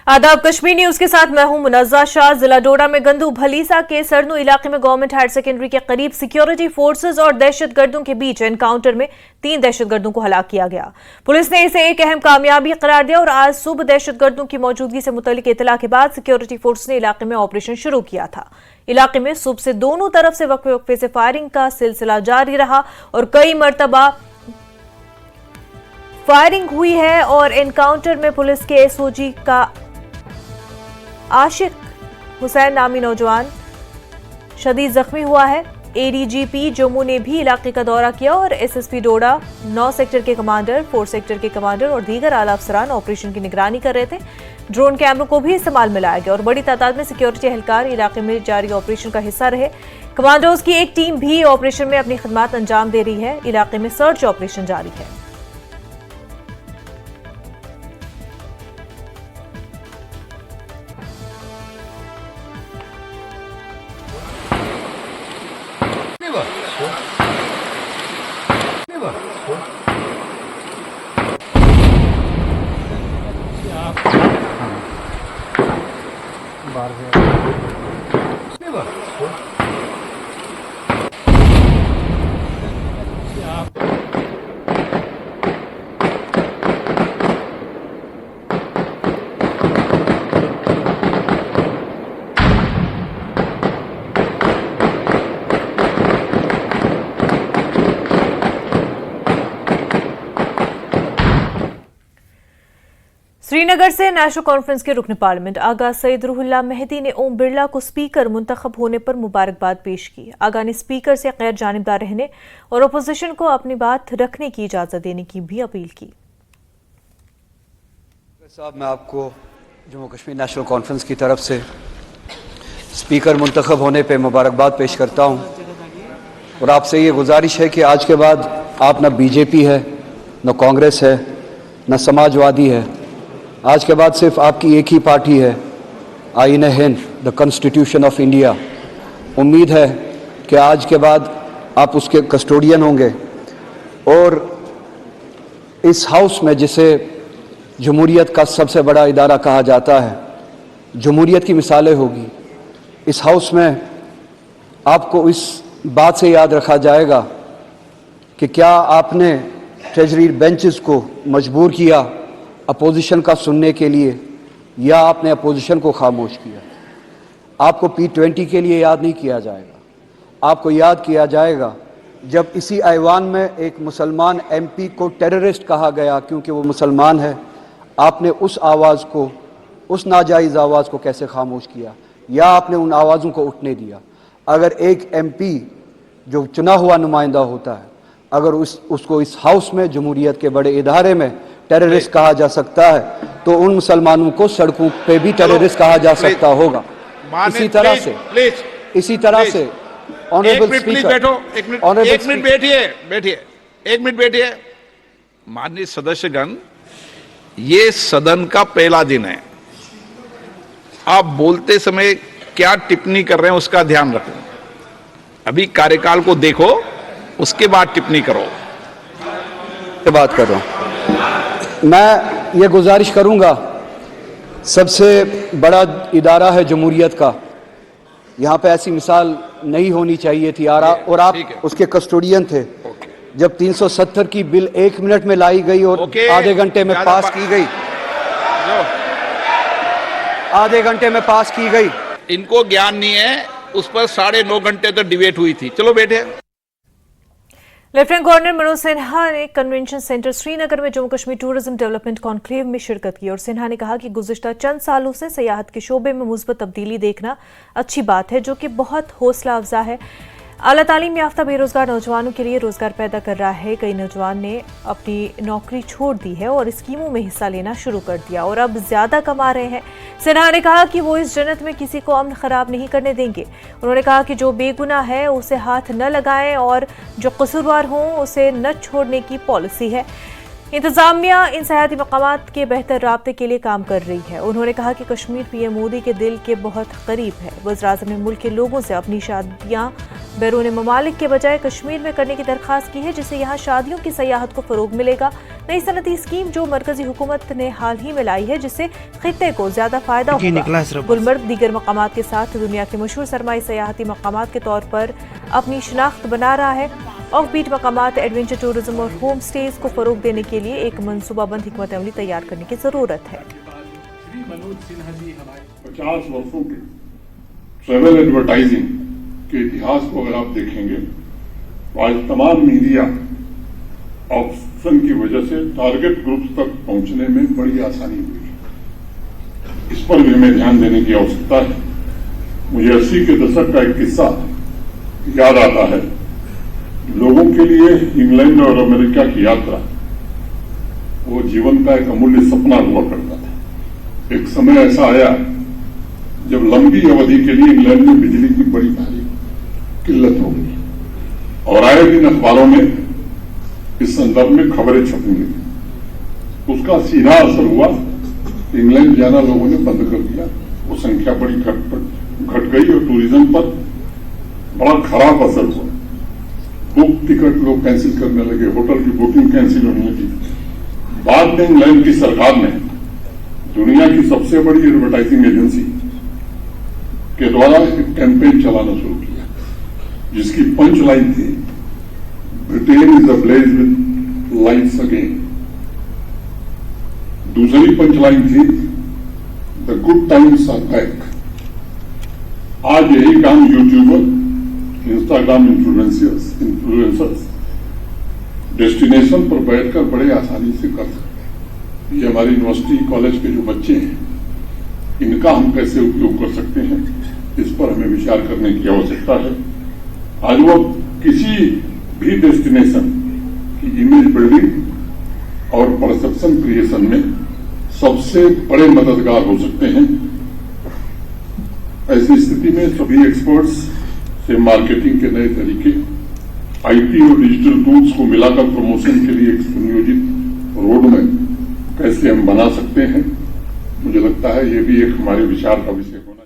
आदाब, कश्मीर न्यूज के साथ मैं हूं मुनज़्ज़ा शाह। जिला डोडा में गंदू भलीसा के सरनू इलाके में गवर्नमेंट हायर सेकेंडरी के करीब सिक्योरिटी फोर्सेज और दहशतगर्दों के बीच एनकाउंटर में 3 दहशतगर्दों को हलाक किया गया। पुलिस ने इसे एक अहम कामयाबी करार दिया और आज सुबह दहशतगर्दों की मौजूदगी से मुतल्लिक इत्तला के बाद सिक्योरिटी फोर्स ने इलाके में ऑपरेशन शुरू किया था। इलाके में सुबह से दोनों तरफ से वक्फे वक्फे से फायरिंग का सिलसिला जारी रहा और कई मरतबा फायरिंग हुई है और एनकाउंटर में पुलिस के एसओजी का आशिक हुसैन नामी नौजवान शदीद जख्मी हुआ है। एडीजीपी जम्मू ने भी इलाके का दौरा किया और एसएसपी डोडा, 9 सेक्टर के कमांडर, 4 सेक्टर के कमांडर और दीगर आला अफसरान ऑपरेशन की निगरानी कर रहे थे। ड्रोन कैमरों को भी इस्तेमाल में लाया गया और बड़ी तादाद में सिक्योरिटी एहलकार इलाके में जारी ऑपरेशन का हिस्सा रहे। कमांडोज की एक टीम भी ऑपरेशन में अपनी खिदमत अंजाम दे रही है। इलाके में सर्च ऑपरेशन जारी है। श्रीनगर से नेशनल कॉन्फ्रेंस के रुकन पार्लियामेंट आगा सईद रूहुल्लाह मेहदी ने ओम बिरला को स्पीकर मुंतखब होने पर मुबारकबाद पेश की। आगा ने स्पीकर से गैर जानिबदार रहने और अपोजिशन को अपनी बात रखने की इजाजत देने की भी अपील की। साहब, मैं आपको जम्मू कश्मीर नेशनल कॉन्फ्रेंस की तरफ से स्पीकर मुंतखब होने पर मुबारकबाद पेश करता हूँ और आपसे ये गुजारिश है कि आज के बाद आप न बीजेपी है, न कांग्रेस है, न समाजवादी है। आज के बाद सिर्फ आपकी एक ही पार्टी है, आईन Hind, the constitution of India. उम्मीद है कि आज के बाद आप उसके कस्टोडियन होंगे और इस हाउस में, जिसे जमहूरियत का सबसे बड़ा इदारा कहा जाता है, जमहूरियत की मिसालें होगी। इस हाउस में आपको इस बात से याद रखा जाएगा कि क्या आपने ट्रेजरी बेंचेस को मजबूर किया अपोजिशन का सुनने के लिए, या आपने अपोजिशन को खामोश किया। आपको P20 के लिए याद नहीं किया जाएगा, आपको याद किया जाएगा जब इसी ऐवान में एक मुसलमान MP को टेररिस्ट कहा गया क्योंकि वो मुसलमान है। आपने उस आवाज़ को, उस नाजायज़ आवाज़ को कैसे खामोश किया, या आपने उन आवाज़ों को उठने दिया। अगर एक MP जो चुना हुआ नुमाइंदा होता है, अगर उसको इस हाउस में, जमहूरियत के बड़े इदारे में टेररिस्ट कहा जा सकता है, तो उन मुसलमानों को सड़कों पे भी टेररिस्ट कहा जा सकता होगा। इसी तरह से ऑनरेबल स्पीकर, एक मिनट बैठिए। माननीय सदस्यगण, ये सदन का पहला दिन है। आप बोलते समय क्या टिप्पणी कर रहे हैं उसका ध्यान रखो। अभी कार्यकाल को देखो, उसके बाद टिप्पणी करो। बात कर रहा हूं मैं, ये गुजारिश करूंगा, सबसे बड़ा इदारा है जमहूरियत का, यहाँ पे ऐसी मिसाल नहीं होनी चाहिए थी और आप उसके कस्टोडियन थे। जब 370 की बिल 1 मिनट में लाई गई और आधे घंटे में पास की गई, आधे घंटे में पास की गई। इनको ज्ञान नहीं है, उस पर 9.5 घंटे तक डिबेट हुई थी। चलो बैठे। लेफ्टिनेंट गवर्नर मनोज सिन्हा ने कन्वेंशन सेंटर श्रीनगर में Jammu Kashmir tourism development conclave में शिरकत की और सिन्हा ने कहा कि गुज़िश्ता चंद सालों से सयाहत के शोबे में मुस्बत तब्दीली देखना अच्छी बात है, जो कि बहुत हौसला अफजा है। आला तालीम याफ्ता बेरोजगार नौजवानों के लिए रोजगार पैदा कर रहा है। कई नौजवान ने अपनी नौकरी छोड़ दी है और स्कीमों में हिस्सा लेना शुरू कर दिया और अब ज्यादा कमा रहे हैं। सिन्हा ने कहा कि वो इस जन्नत में किसी को अमन खराब नहीं करने देंगे। उन्होंने कहा कि जो बेगुनाह है उसे हाथ न लगाएं और जो कसूरवार हों उसे न छोड़ने की पॉलिसी है। इंतजामिया इन सयाहती मकामात के बेहतर राब्ते के लिए काम कर रही है। उन्होंने कहा कि कश्मीर पीएम मोदी के दिल के बहुत करीब है। वज़ीर-ए-आज़म ने मुल्क के लोगों से अपनी शादियां बैरून ममालिक के बजाय कश्मीर में करने की दरखास्त की है, जिससे यहाँ शादियों की सयाहत को फरोग मिलेगा। नई सनती स्कीम जो मरकजी हुकूमत ने हाल ही में लाई है, जिससे खित्ते को ज्यादा फायदा होगा। गुलमर्ग दीगर मकामात के साथ दुनिया के मशहूर सरमाई सयाहती मकामात के तौर पर अपनी शिनाख्त बना रहा है। ऑफ बीट मकामात, एडवेंचर टूरिज्म और होम स्टेज को फरोग देने के लिए एक मनसूबाबंद हिकमत अमली तैयार करने की जरूरत है। 50 वर्षों के ट्रेवल एडवर्टाइजिंग के इतिहास को अगर आप देखेंगे तो आज तमाम मीडिया ऑप्शन की वजह से टारगेट ग्रुप तक पहुंचने में बड़ी आसानी हुई है। इस पर भी हमें ध्यान देने की आवश्यकता है। मुझे 80 के दशक का एक किस्सा याद आता है। लोगों के लिए इंग्लैंड और अमेरिका की यात्रा वो जीवन का एक अमूल्य सपना हुआ करता था। एक समय ऐसा आया जब लंबी अवधि के लिए इंग्लैंड में बिजली की बड़ी भारी किल्लत हो गई और आए दिन अखबारों में इस संदर्भ में खबरें छपने लगी। उसका सीधा असर हुआ, इंग्लैंड जाना लोगों ने बंद कर दिया। वो संख्या बड़ी घट गई और टूरिज्म पर बड़ा खराब असर हुआ। बुक टिकट लोग कैंसिल करने लगे, होटल की बुकिंग कैंसिल होने लगी। बाद में इंग्लैंड की सरकार ने दुनिया की सबसे बड़ी एडवर्टाइजिंग एजेंसी के द्वारा एक कैंपेन चलाना शुरू किया, जिसकी पंच लाइन थी, Britain is ablaze with lights again. दूसरी पंच लाइन थी, the good times are back. आज यही काम यूट्यूबर, इंस्टाग्राम इन्फ्लुएंसर्स डेस्टिनेशन पर बैठकर बड़े आसानी से कर सकते हैं। ये हमारी यूनिवर्सिटी कॉलेज के जो बच्चे हैं, इनका हम कैसे उपयोग कर सकते हैं, इस पर हमें विचार करने की आवश्यकता है। आज वो किसी भी डेस्टिनेशन की इमेज बिल्डिंग और परसेप्शन क्रिएशन में सबसे बड़े मददगार हो सकते हैं। ऐसी स्थिति में सभी एक्सपर्ट्स से मार्केटिंग के नए तरीके, आईटी और डिजिटल टूल्स को मिलाकर प्रमोशन के लिए एक सुनियोजित रोडमैप कैसे हम बना सकते हैं, मुझे लगता है ये भी एक हमारे विचार का विषय होना चाहिए।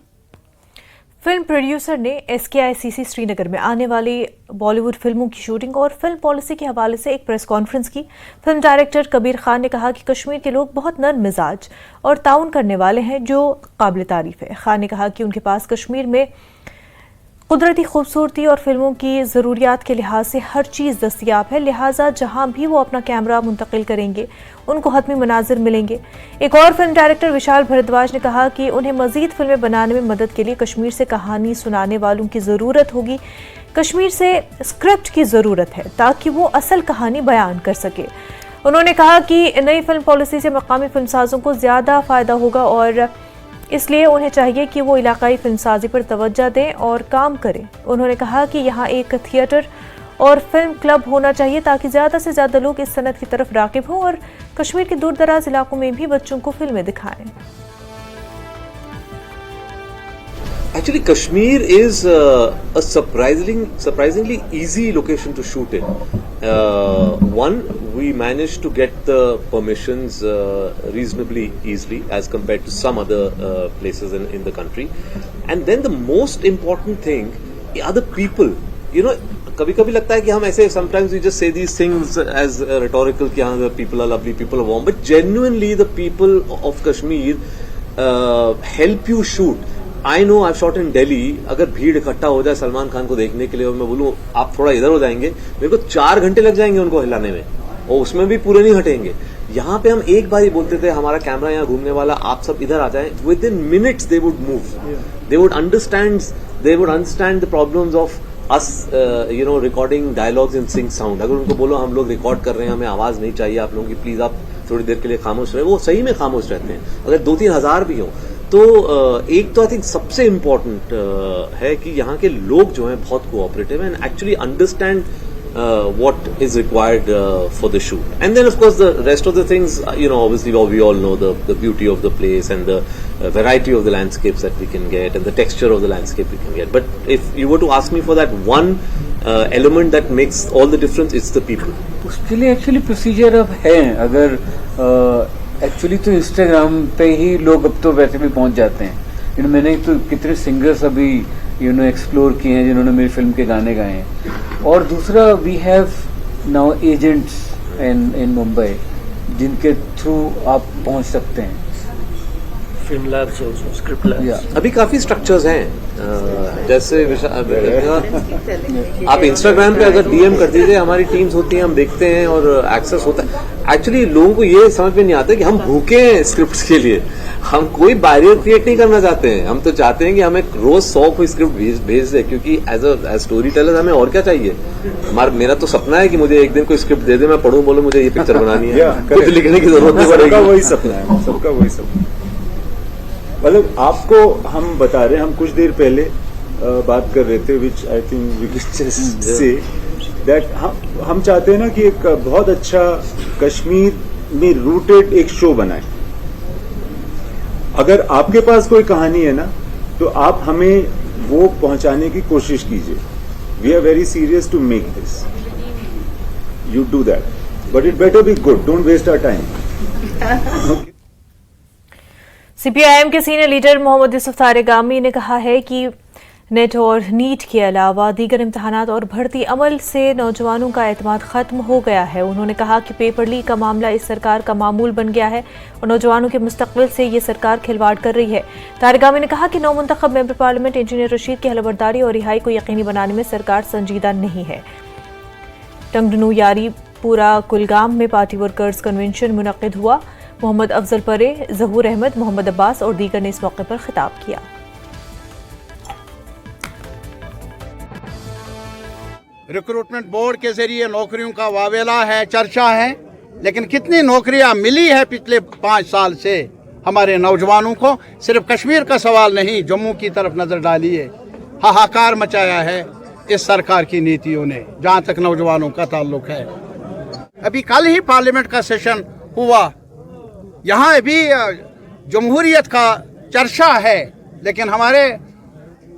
फिल्म प्रोड्यूसर ने SKICC श्रीनगर में आने वाली बॉलीवुड फिल्मों की शूटिंग और फिल्म पॉलिसी के हवाले से एक प्रेस कॉन्फ्रेंस की। फिल्म डायरेक्टर कबीर खान ने कहा कि कश्मीर के लोग बहुत नर्म मिजाज और ताउन करने वाले हैं, जो काबिल तारीफ है। खान ने कहा कि उनके पास कश्मीर में कुदरती खूबसूरती और फिल्मों की ज़रूरियात के लिहाज से हर चीज़ दस्तियाब है, लिहाजा जहां भी वो अपना कैमरा मुंतकिल करेंगे उनको हतमी मनाजिर मिलेंगे। एक और फिल्म डायरेक्टर विशाल भारद्वाज ने कहा कि उन्हें मज़ीद फिल्में बनाने में मदद के लिए कश्मीर से कहानी सुनाने वालों की ज़रूरत होगी। कश्मीर से स्क्रिप्ट की ज़रूरत है ताकि वो असल कहानी बयान कर सके। उन्होंने कहा कि नई फिल्म पॉलिसी से मकामी फिल्मसाजों को ज़्यादा फ़ायदा होगा और इसलिए उन्हें चाहिए कि वो इलाकाई फिल्मसाजी पर तवज्जो दें और काम करें। उन्होंने कहा कि यहाँ एक थिएटर और फिल्म क्लब होना चाहिए ताकि ज़्यादा से ज़्यादा लोग इस सनत की तरफ राग़िब हों और कश्मीर के दूर दराज इलाकों में भी बच्चों को फिल्में दिखाएं। Actually, Kashmir is a surprisingly easy location to shoot in. One, we managed to get the permissions reasonably easily as compared to some other places in the country. And then the most important thing are the people. You know, कभी-कभी लगता है कि हम ऐसे sometimes we just say these things as rhetorical कि हाँ the people are lovely, people are warm, but genuinely the people of Kashmir help you shoot. I know I shot in Delhi, अगर भीड़ इकट्ठा हो जाए सलमान खान को देखने के लिए और मैं बोलूं आप थोड़ा इधर हो जाएंगे, मेरे को 4 घंटे लग जाएंगे उनको हिलाने में और उसमें भी पूरे नहीं हटेंगे। यहाँ पे हम एक बार ही बोलते थे हमारा कैमरा यहाँ घूमने वाला, आप सब इधर आ जाएं, with in minutes they would move, they would understand the problems of us recording dialogues in sync sound. अगर उनको बोलो हम लोग रिकॉर्ड कर रहे हैं, हमें आवाज नहीं चाहिए आप लोगों की, प्लीज आप थोड़ी देर के लिए खामोश रहे, वो सही में खामोश रहते हैं। अगर 2-3 हज़ार भी हों तो एक तो आई थिंक सबसे इम्पोर्टेंट है कि यहाँ के लोग जो हैं बहुत cooperative and actually understand what is required for the shoot. And then of course the rest of the things, obviously we all know the beauty of the place and the variety of the landscapes that we can get and the texture of the landscape we can get. But if you were to ask me for that one element that makes all the difference, it's the people. उसके लिए actually procedure अब है, अगर actually तो Instagram पे ही लोग अब तो वैसे भी पहुंच जाते हैं। मैंने तो कितने सिंगर्स अभी एक्सप्लोर किए हैं, जिन्होंने मेरी फिल्म के गाने गाए हैं। और दूसरा, we have now agents in Mumbai जिनके थ्रू आप पहुंच सकते हैं। फिल्म लैब से स्क्रिप्ट लैब अभी काफी स्ट्रक्चर्स हैं, जैसे आप इंस्टाग्राम पे अगर डीएम कर दीजिए, हमारी टीम्स होती हैं, हम देखते हैं और एक्सेस होता है। एक्चुअली लोगों को ये समझ में नहीं आता कि हम भूखे हैं स्क्रिप्ट्स के लिए। हम कोई बैरियर क्रिएट नहीं करना चाहते हैं, हम तो चाहते हैं कि हमें रोज 100 कोई स्क्रिप्ट भेज दे, क्योंकि एज स्टोरी टेलर हमें और क्या चाहिए। मेरा तो सपना है कि मुझे एक दिन कोई स्क्रिप्ट दे दे, मैं पढ़ूं, बोलो मुझे ये पिक्चर बनानी है, कुछ लिखने की जरूरत नहीं पड़ेगी। सबका वही सपना है, सबका वही सपना। मतलब आपको हम बता रहे हैं, हम कुछ देर पहले बात कर रहे थे, which I think we can just say that हम चाहते हैं ना कि एक बहुत अच्छा कश्मीर में रूटेड एक शो बनाए। अगर आपके पास कोई कहानी है ना, तो आप हमें वो पहुंचाने की कोशिश कीजिए। We are very serious to make this, you do that, but it better be good, don't waste our time. CPIM के सीनियर लीडर मोहम्मद यूसुफ तारिगामी ने कहा है कि नेट और नीट के अलावा दीगर इम्तहानात और भर्ती अमल से नौजवानों का एतमाद खत्म हो गया है। उन्होंने कहा कि पेपर लीक का मामला इस सरकार का मामूल बन गया है और नौजवानों के मुस्तकबिल से ये सरकार खिलवाड़ कर रही है। तारिगामी ने कहा कि नौ मुंतखब मेंबर पार्लियामेंट इंजीनियर रशीद की हलफबर्दारी और रिहाई को यकीनी बनाने में सरकार संजीदा नहीं है। टंगडनू यारी पूरा कुलगाम में पार्टी वर्कर्स कन्वेंशन मुनक्किद हुआ। मोहम्मद अफजल परे, जहूर अहमद, मोहम्मद अब्बास और दीगर ने इस मौके पर खिताब किया। रिक्रूटमेंट बोर्ड के जरिए नौकरियों का वावेला है, चर्चा है, लेकिन कितनी नौकरियां मिली है पिछले 5 साल से हमारे नौजवानों को? सिर्फ कश्मीर का सवाल नहीं, जम्मू की तरफ नजर डालिए। हाहाकार मचाया है इस सरकार की नीतियों ने, जहां तक नौजवानों का ताल्लुक है। अभी कल ही पार्लियामेंट का सेशन हुआ, यहाँ अभी जमहूरियत का चर्चा है, लेकिन हमारे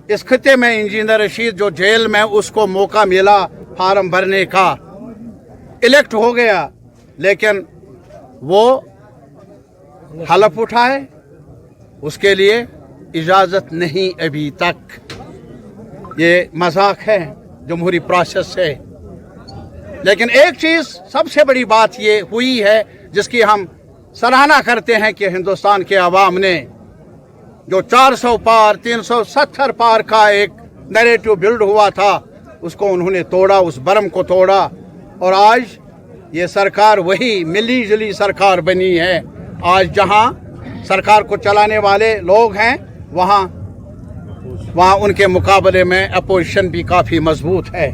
इस खिते में इंजीनियर रशीद जो जेल में, उसको मौका मिला फार्म भरने का, इलेक्ट हो गया, लेकिन वो हलफ उठाए, उसके लिए इजाज़त नहीं अभी तक। ये मजाक है जमहूरी प्रोसेस से। लेकिन एक चीज़ सबसे बड़ी बात ये हुई है जिसकी हम सराहना करते हैं कि हिंदुस्तान के अवाम ने जो 400 पार 370 पार का एक नैरेटिव बिल्ड हुआ था, उसको उन्होंने तोड़ा, उस बरम को तोड़ा, और आज ये सरकार वही मिली जुली सरकार बनी है। आज जहां सरकार को चलाने वाले लोग हैं, वहां उनके मुकाबले में अपोजिशन भी काफ़ी मजबूत है।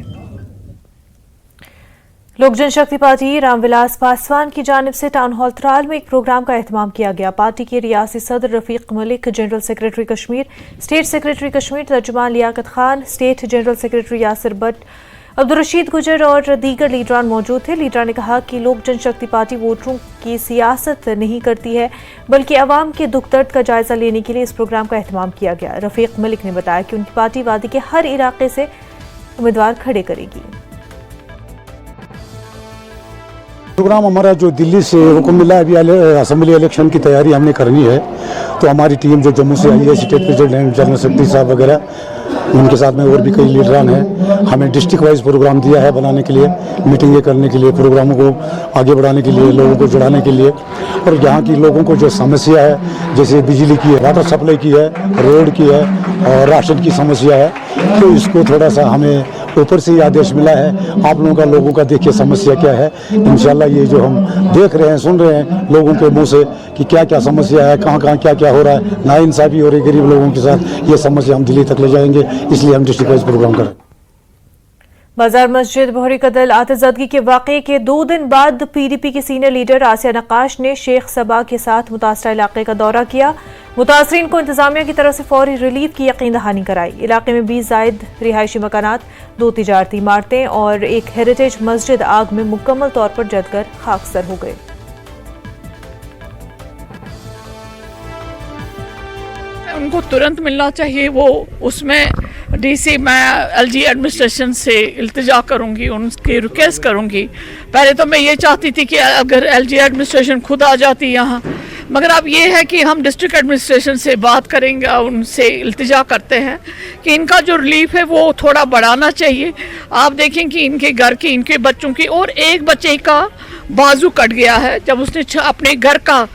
लोक जनशक्ति पार्टी रामविलास पासवान की जानिब से टाउन हॉल त्राल में एक प्रोग्राम का एहतमाम किया गया। पार्टी के रियासी सदर Rafiq Malik, general secretary Kashmir, state secretary Kashmir तर्जुमान Liaquat Khan, state general secretary Yasir Bhat, Abdul Rashid Gujjar और दीगर लीडरान मौजूद थे। लीडरान ने कहा कि लोक जनशक्ति पार्टी वोटरों की सियासत नहीं करती है, बल्कि अवाम के दुख दर्द का जायजा लेने के लिए इस प्रोग्राम का एहतमाम किया गया। रफीक मलिक ने बताया कि उनकी पार्टी वादी के हर इलाके से उम्मीदवार खड़े करेगी। प्रोग्राम हमारा जो दिल्ली से हुक्म मिला, अभी असेंबली इलेक्शन की तैयारी हमने करनी है, तो हमारी टीम जो जम्मू से आई है, स्टेट प्रेसिडेंट, जनरल सेक्रेटरी साहब वगैरह, उनके साथ में और भी कई लीडरान हैं। हमें डिस्ट्रिक्ट वाइज प्रोग्राम दिया है बनाने के लिए, मीटिंगें करने के लिए, प्रोग्रामों को आगे बढ़ाने के लिए, लोगों को जुड़ाने के लिए। और यहाँ की लोगों को जो समस्या है, जैसे बिजली की है, वाटर सप्लाई की है, रोड की है और राशन की समस्या है, तो इसको थोड़ा सा हमें ऊपर से ही आदेश मिला है, आप लोगों का, लोगों का देखिए समस्या क्या है। इंशाल्लाह ये जो हम देख रहे हैं, सुन रहे हैं लोगों के मुंह से कि क्या क्या समस्या है, कहाँ कहाँ क्या क्या हो रहा है, नाइंसाफी हो रही गरीब लोगों के साथ, ये समस्या हम दिल्ली तक ले जाएंगे, इसलिए हम डिस्ट्रिक्ट वाइज प्रोग्राम करें। बाजार मस्जिद बोहरी कत्ल आतिशज़दगी के वाक़े के 2 दिन बाद पीडीपी की सीनियर लीडर आसिया नक्काश ने शेख सबा के साथ मुतासरा इलाके का दौरा किया। मुतासरीन को इंतजामिया की तरफ से फौरी रिलीफ की यकीन दहानी कराई। इलाके में 20 जायद रिहायशी मकानात, 2 तिजारती इमारतें और एक हेरिटेज मस्जिद आग में मुकम्मल तौर पर जलकर खाकसर हो गए। उनको तुरंत मिलना चाहिए। वो उसमें डीसी, मैं एलजी एडमिनिस्ट्रेशन से इल्तिजा करूंगी, उनकी रिक्वेस्ट करूंगी। पहले तो मैं ये चाहती थी कि अगर एलजी एडमिनिस्ट्रेशन खुद आ जाती यहाँ, मगर अब ये है कि हम डिस्ट्रिक्ट एडमिनिस्ट्रेशन से बात करेंगे और उनसे इल्तिजा करते हैं कि इनका जो रिलीफ है वो थोड़ा बढ़ाना चाहिए। आप देखें कि इनके घर की, इनके बच्चों की, और एक बच्चे का बाजू कट गया है जब उसने अपने घर का,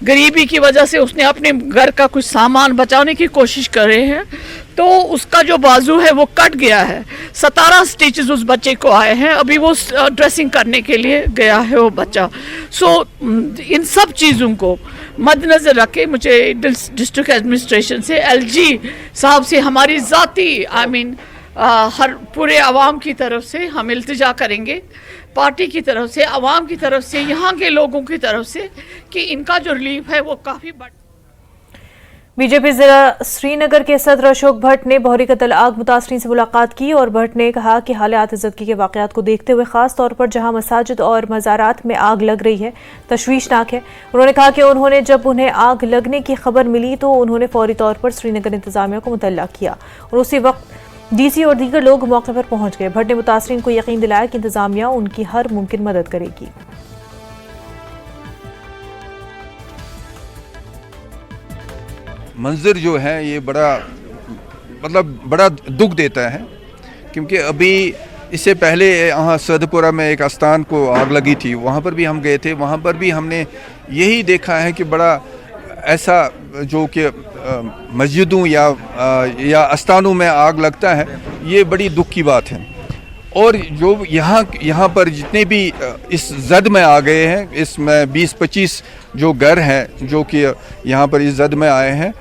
गरीबी की वजह से उसने अपने घर का कुछ सामान बचाने की कोशिश कर रहे हैं, तो उसका जो बाजू है वो कट गया है। 17 स्टिचेस उस बच्चे को आए हैं, अभी वो ड्रेसिंग करने के लिए गया है वो बच्चा। इन सब चीज़ों को मद्देनज़र रख के मुझे डिस्ट्रिक्ट एडमिनिस्ट्रेशन से, एलजी साहब से, हमारी ज़ाती हर पूरे आवाम की तरफ से हम इल्तिजा करेंगे, पार्टी की तरफ से, आवाम की तरफ से, यहाँ के लोगों की तरफ से, कि इनका जो रिलीफ है वो काफ़ी बीजेपी जिला श्रीनगर के सदर अशोक भट्ट ने बहरी कत्ल आग मुतासरीन से मुलाकात की और भट्ट ने कहा कि हालात इज्जतगी के वाकयात को देखते हुए खास तौर पर जहां मसाजिद और मज़ारात में आग लग रही है तशवीशनाक है। उन्होंने कहा कि जब उन्हें आग लगने की खबर मिली तो उन्होंने फौरी तौर पर श्रीनगर इंतजामिया को मुतल्ला किया और उसी वक्त डीसी और दीगर लोग मौके पर पहुंच गए। भट्ट ने मुतासरीन को यकीन दिलाया कि इंतजामिया उनकी हर मुमकिन मदद करेगी। मंजर जो है ये बड़ा दुख देता है, क्योंकि अभी इससे पहले यहाँ सदपुरा में एक आस्थान को आग लगी थी, वहाँ पर भी हम गए थे। वहाँ पर भी हमने यही देखा है कि बड़ा ऐसा जो कि मस्जिदों या आस्थानों में आग लगता है, ये बड़ी दुख की बात है। और जो यहाँ पर जितने भी इस जद में आ गए हैं, इसमें 20-25 जो घर हैं जो कि यहाँ पर इस जद में आए हैं,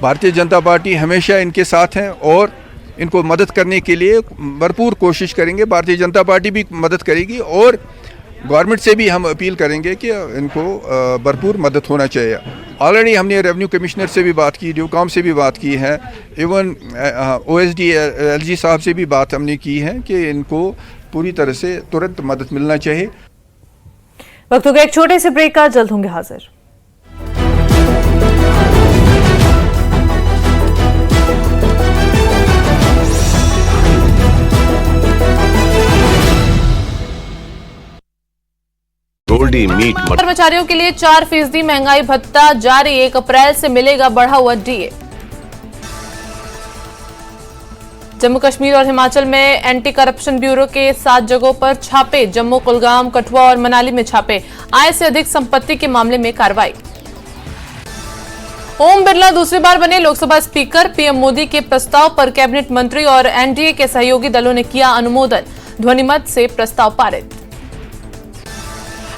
भारतीय जनता पार्टी हमेशा इनके साथ है और इनको मदद करने के लिए भरपूर कोशिश करेंगे। भारतीय जनता पार्टी भी मदद करेगी और गवर्नमेंट से भी हम अपील करेंगे कि इनको भरपूर मदद होना चाहिए। ऑलरेडी हमने रेवेन्यू कमिश्नर से भी बात की, ड्यूकॉम से भी बात की है, इवन OSD LG साहब से भी बात हमने की है कि इनको पूरी तरह से तुरंत मदद मिलना चाहिए। वक्त हो गया एक छोटे से ब्रेक का, जल्द होंगे हाजिर। गोल्डी मीट कर्मचारियों के लिए 4% महंगाई भत्ता जारी, 1 अप्रैल से मिलेगा बढ़ा हुआ DA। जम्मू कश्मीर और हिमाचल में एंटी करप्शन ब्यूरो के 7 जगहों पर छापे, जम्मू, कुलगाम, कठुआ और मनाली में छापे, आय से अधिक संपत्ति के मामले में कार्रवाई। ओम बिरला दूसरी बार बने लोकसभा स्पीकर, पीएम मोदी के प्रस्ताव पर कैबिनेट मंत्री और एनडीए के सहयोगी दलों ने किया अनुमोदन, ध्वनिमत से प्रस्ताव पारित।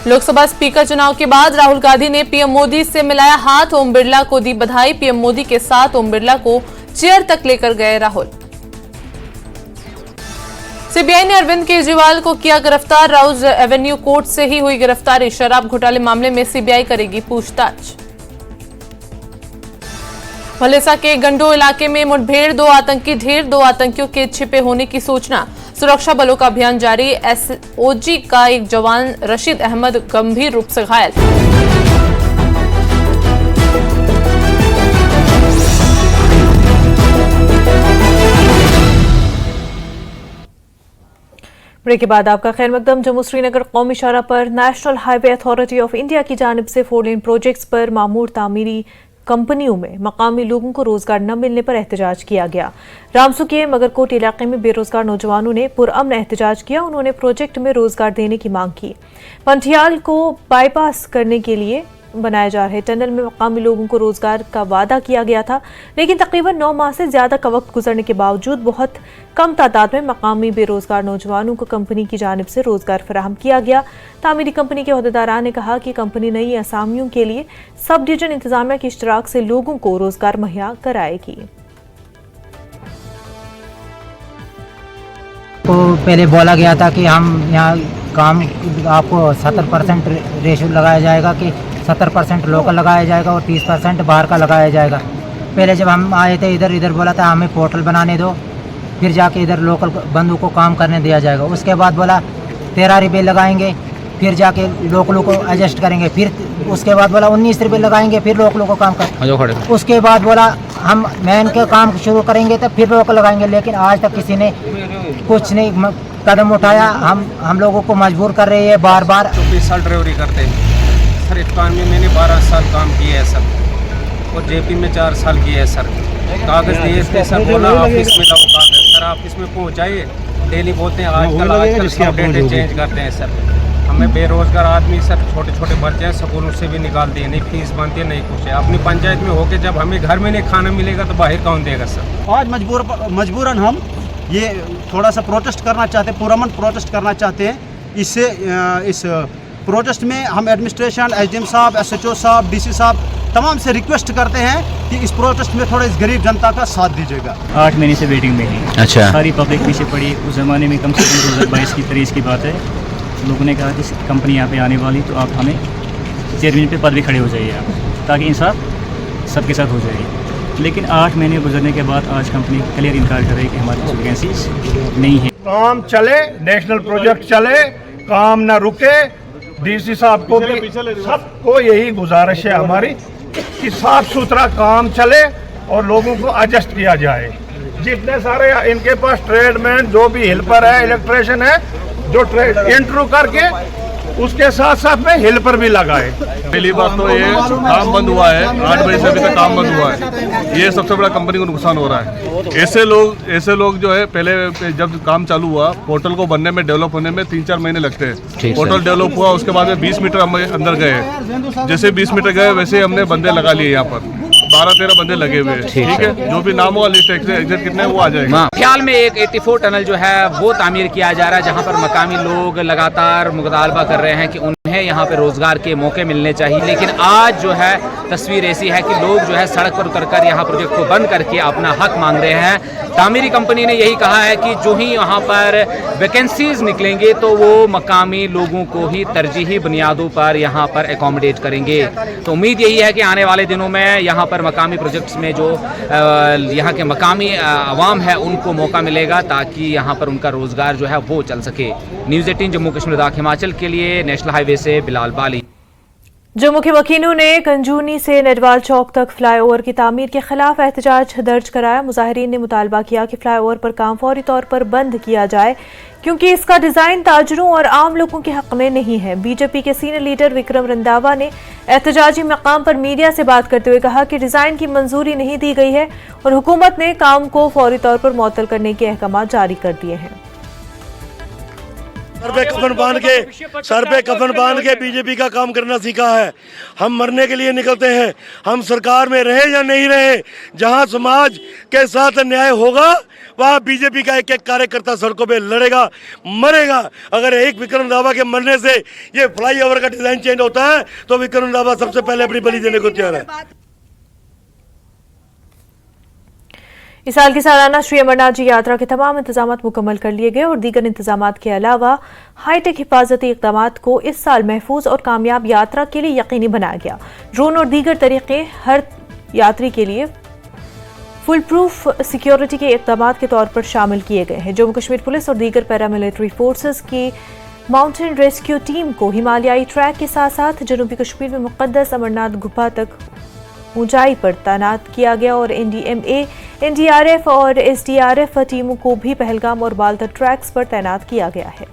लोकसभा स्पीकर चुनाव के बाद राहुल गांधी ने पीएम मोदी से मिलाया हाथ, ओम बिरला को दी बधाई, पीएम मोदी के साथ ओम बिरला को चेयर तक लेकर गए राहुल। सीबीआई ने अरविंद केजरीवाल को किया गिरफ्तार, राउज एवेन्यू कोर्ट से ही हुई गिरफ्तारी, शराब घोटाले मामले में सीबीआई करेगी पूछताछ। भलेसा के गंडो इलाके में मुठभेड़, 2 आतंकी ढेर, 2 आतंकियों के छिपे होने की सूचना, सुरक्षा बलों का अभियान जारी, एसओजी का एक जवान रशीद अहमद गंभीर रूप से घायल। ब्रेक के बाद आपका खैर मकदम। जम्मू श्रीनगर कौमी शाहराह पर national highway authority of India की जानिब से 4 लेन प्रोजेक्ट्स पर मामूर तामीरी कंपनियों में मकामी लोगों को रोजगार न मिलने पर एहतजाज किया गया। रामसू के मगरकोट इलाके में बेरोजगार नौजवानों ने पुरअमन एहतजाज किया। उन्होंने प्रोजेक्ट में रोजगार देने की मांग की। पंथियाल को बाईपास करने के लिए बनाए जा रहे टनल में मकामी लोगों को रोजगार का वादा किया गया था, लेकिन तकरीबन 9 माह से ज्यादा का वक्त गुजरने के बावजूद बहुत कम तादाद में मकामी बेरोजगार नौजवानों को कंपनी की जानिब से रोजगार फराहम किया गया। तामीरी कंपनी के अहदेदारान ने कहा कि कंपनी नई असामियों के लिए सब डिवीजन इंतजामिया के इश्तराक से लोगों को रोजगार मुहैया कराएगी। को पहले बोला गया था कि हम यहाँ काम आपको 70% रेशो लगाया जाएगा कि 70% लोकल लगाया जाएगा और 30% बाहर का लगाया जाएगा। पहले जब हम आए थे इधर बोला था हमें पोर्टल बनाने दो, फिर जाके इधर लोकल बंदों को काम करने दिया जाएगा। उसके बाद बोला 13 रुपये लगाएंगे, फिर जाके लोकलों को एडजस्ट करेंगे, फिर उसके बाद बोला 19 रुपये लगाएंगे, फिर लोकलों को काम कर। उसके बाद बोला हम मेन के काम शुरू करेंगे तो फिर लोकल लगाएंगे, लेकिन आज तक किसी ने कुछ नहीं कदम उठाया। हम लोगों को मजबूर कर रहे हैं बार बार। 20 साल ड्राइवरी करते हैं, पत्थर इफ्तान में मैंने 12 साल काम किया है सर, और जेपी में 4 साल किया है सर। कागज़ दिए थे सर, बोला ऑफिस में लाओ कागज़, सर ऑफिस में पहुँचाइए, डेली बोलते हैं आजकल सब डेटे चेंज करते हैं सर। हमें बेरोजगार आदमी सर, छोटे छोटे बच्चे हैं, स्कूलों से भी निकाल दिए, नहीं फीस बनती है नहीं कुछ है। अपनी पंचायत में होके जब हमें घर में नहीं खाना मिलेगा तो बाहर कौन देगा सर। आज मजबूरन हम ये थोड़ा सा प्रोटेस्ट करना चाहते हैं, पुरअमन प्रोटेस्ट करना चाहते हैं। इससे इस प्रोटेस्ट में हम एडमिनिस्ट्रेशन, एसडीएम साहब, एसएचओ साहब, डीसी साहब तमाम से रिक्वेस्ट करते हैं कि इस प्रोटेस्ट में थोड़ा इस गरीब जनता का साथ दीजिएगा। 8 महीने से वेटिंग में है। अच्छा। सारी पब्लिक पीछे पड़ी। उस ज़माने में कम से कम 2022 की 23 की बात है, लोगों ने कहा कि कंपनी यहाँ पे आने वाली तो आप हमें चेयरमैन पे पद भी खड़े हो जाइए आप, ताकि इंसाफ सबके साथ हो जाए। लेकिन 8 महीने गुजरने के बाद आज कंपनी क्लियर इनकार कर रही है कि हमारे पास वैकेंसीज नहीं है। काम चले, नेशनल प्रोजेक्ट चले, काम ना रुके। डीसी साहब को भी सबको यही गुजारिश है हमारी कि साफ सुथरा काम चले और लोगों को एडजस्ट किया जाए। जितने सारे इनके पास ट्रेडमैन, जो भी हेल्पर है, इलेक्ट्रिशियन है, जो इंटरव्यू करके उसके साथ साथ में हेल्पर भी लगाए। पहली बात तो ये काम बंद हुआ है, 8 बजे से अभी तक काम बंद हुआ है, ये सबसे बड़ा कंपनी को नुकसान हो रहा है। ऐसे लोग जो है, पहले जब काम चालू हुआ, पोर्टल को बनने में, डेवलप होने में 3-4 महीने लगते हैं। पोर्टल डेवलप हुआ, उसके बाद में 20 मीटर हम अंदर गए, जैसे 20 मीटर गए वैसे हमने बंदे लगा लिए, यहाँ पर 12-13 बंदे लगे हुए हैं। ठीक है, जो भी नाम होगा लिस्ट एग्जिट कितने वो आ जाएगा। ख्याल में एक 84 टनल जो है वो तामीर किया जा रहा है, जहाँ पर मकामी लोग लगातार मुतालबा कर रहे हैं कि उन्हें यहाँ पे रोजगार के मौके मिलने चाहिए। लेकिन आज जो है तस्वीर ऐसी है कि लोग जो है सड़क पर उतरकर यहाँ प्रोजेक्ट को बंद करके अपना हक मांग रहे हैं। तामीरी कंपनी ने यही कहा है कि जो ही यहाँ पर वैकेंसीज निकलेंगे तो वो मकामी लोगों को ही तरजीही बुनियादों पर यहाँ पर एकोमोडेट करेंगे। तो उम्मीद यही है कि आने वाले दिनों में यहाँ पर मकामी प्रोजेक्ट्स में जो यहाँ के मकामी आवाम है उनको मौका मिलेगा, ताकि यहाँ पर उनका रोजगार जो है वो चल सके। न्यूज़ 18 जम्मू कश्मीर लद्दाख हिमाचल के लिए नेशनल हाईवे से बिलाल बाली। जम्मू के वकीलों ने कंजूनी से नेडवाल चौक तक फ्लाईओवर की तामीर के खिलाफ एहतजाज दर्ज कराया। मुजाहिरीन ने मुतालबा किया कि फ्लाईओवर पर काम फौरी तौर पर बंद किया जाए, क्योंकि इसका डिजाइन ताजरों और आम लोगों के हक में नहीं है। बीजेपी के सीनियर लीडर विक्रम रंधावा ने एहतजाजी मकाम पर मीडिया से बात करते हुए कहा कि डिजाइन की मंजूरी नहीं दी गई है और हुकूमत ने काम को फौरी तौर पर मुअत्तल करने के अहकाम जारी कर दिए हैं। सर पे कफन बांध के बीजेपी का काम करना सीखा है। हम मरने के लिए निकलते हैं, हम सरकार में रहे या नहीं रहे, जहां समाज के साथ अन्याय होगा वहां बीजेपी का एक एक कार्यकर्ता सड़कों पे लड़ेगा, मरेगा। अगर एक विक्रम रंधावा के मरने से ये फ्लाईओवर का डिजाइन चेंज होता है तो विक्रम रंधावा सबसे पहले अपनी बलि देने को तैयार है। इस साल की सालाना श्री अमरनाथ जी यात्रा के तमाम इंतजाम मुकम्मल कर लिए गए और दीगर इंतजाम के अलावा हाईटेक हिफाजती इकदाम को इस साल महफूज और कामयाब यात्रा के लिए यकीनी बनाया गया। ड्रोन और दीगर तरीके हर यात्री के लिए फुल प्रूफ सिक्योरिटी के इकदाम के तौर पर शामिल किए गए हैं। जम्मू कश्मीर पुलिस और दीगर पैरामिलिट्री फोर्सेस की माउंटेन रेस्क्यू टीम को हिमालयाई ट्रैक के साथ साथ जनूबी कश्मीर में मुकद्दस अमरनाथ गुफा तक ऊंचाई पर तैनात किया गया और NDMA, NDRF और SDRF टीमों को भी पहलगाम और बाल्तर ट्रैक्स पर तैनात किया गया है।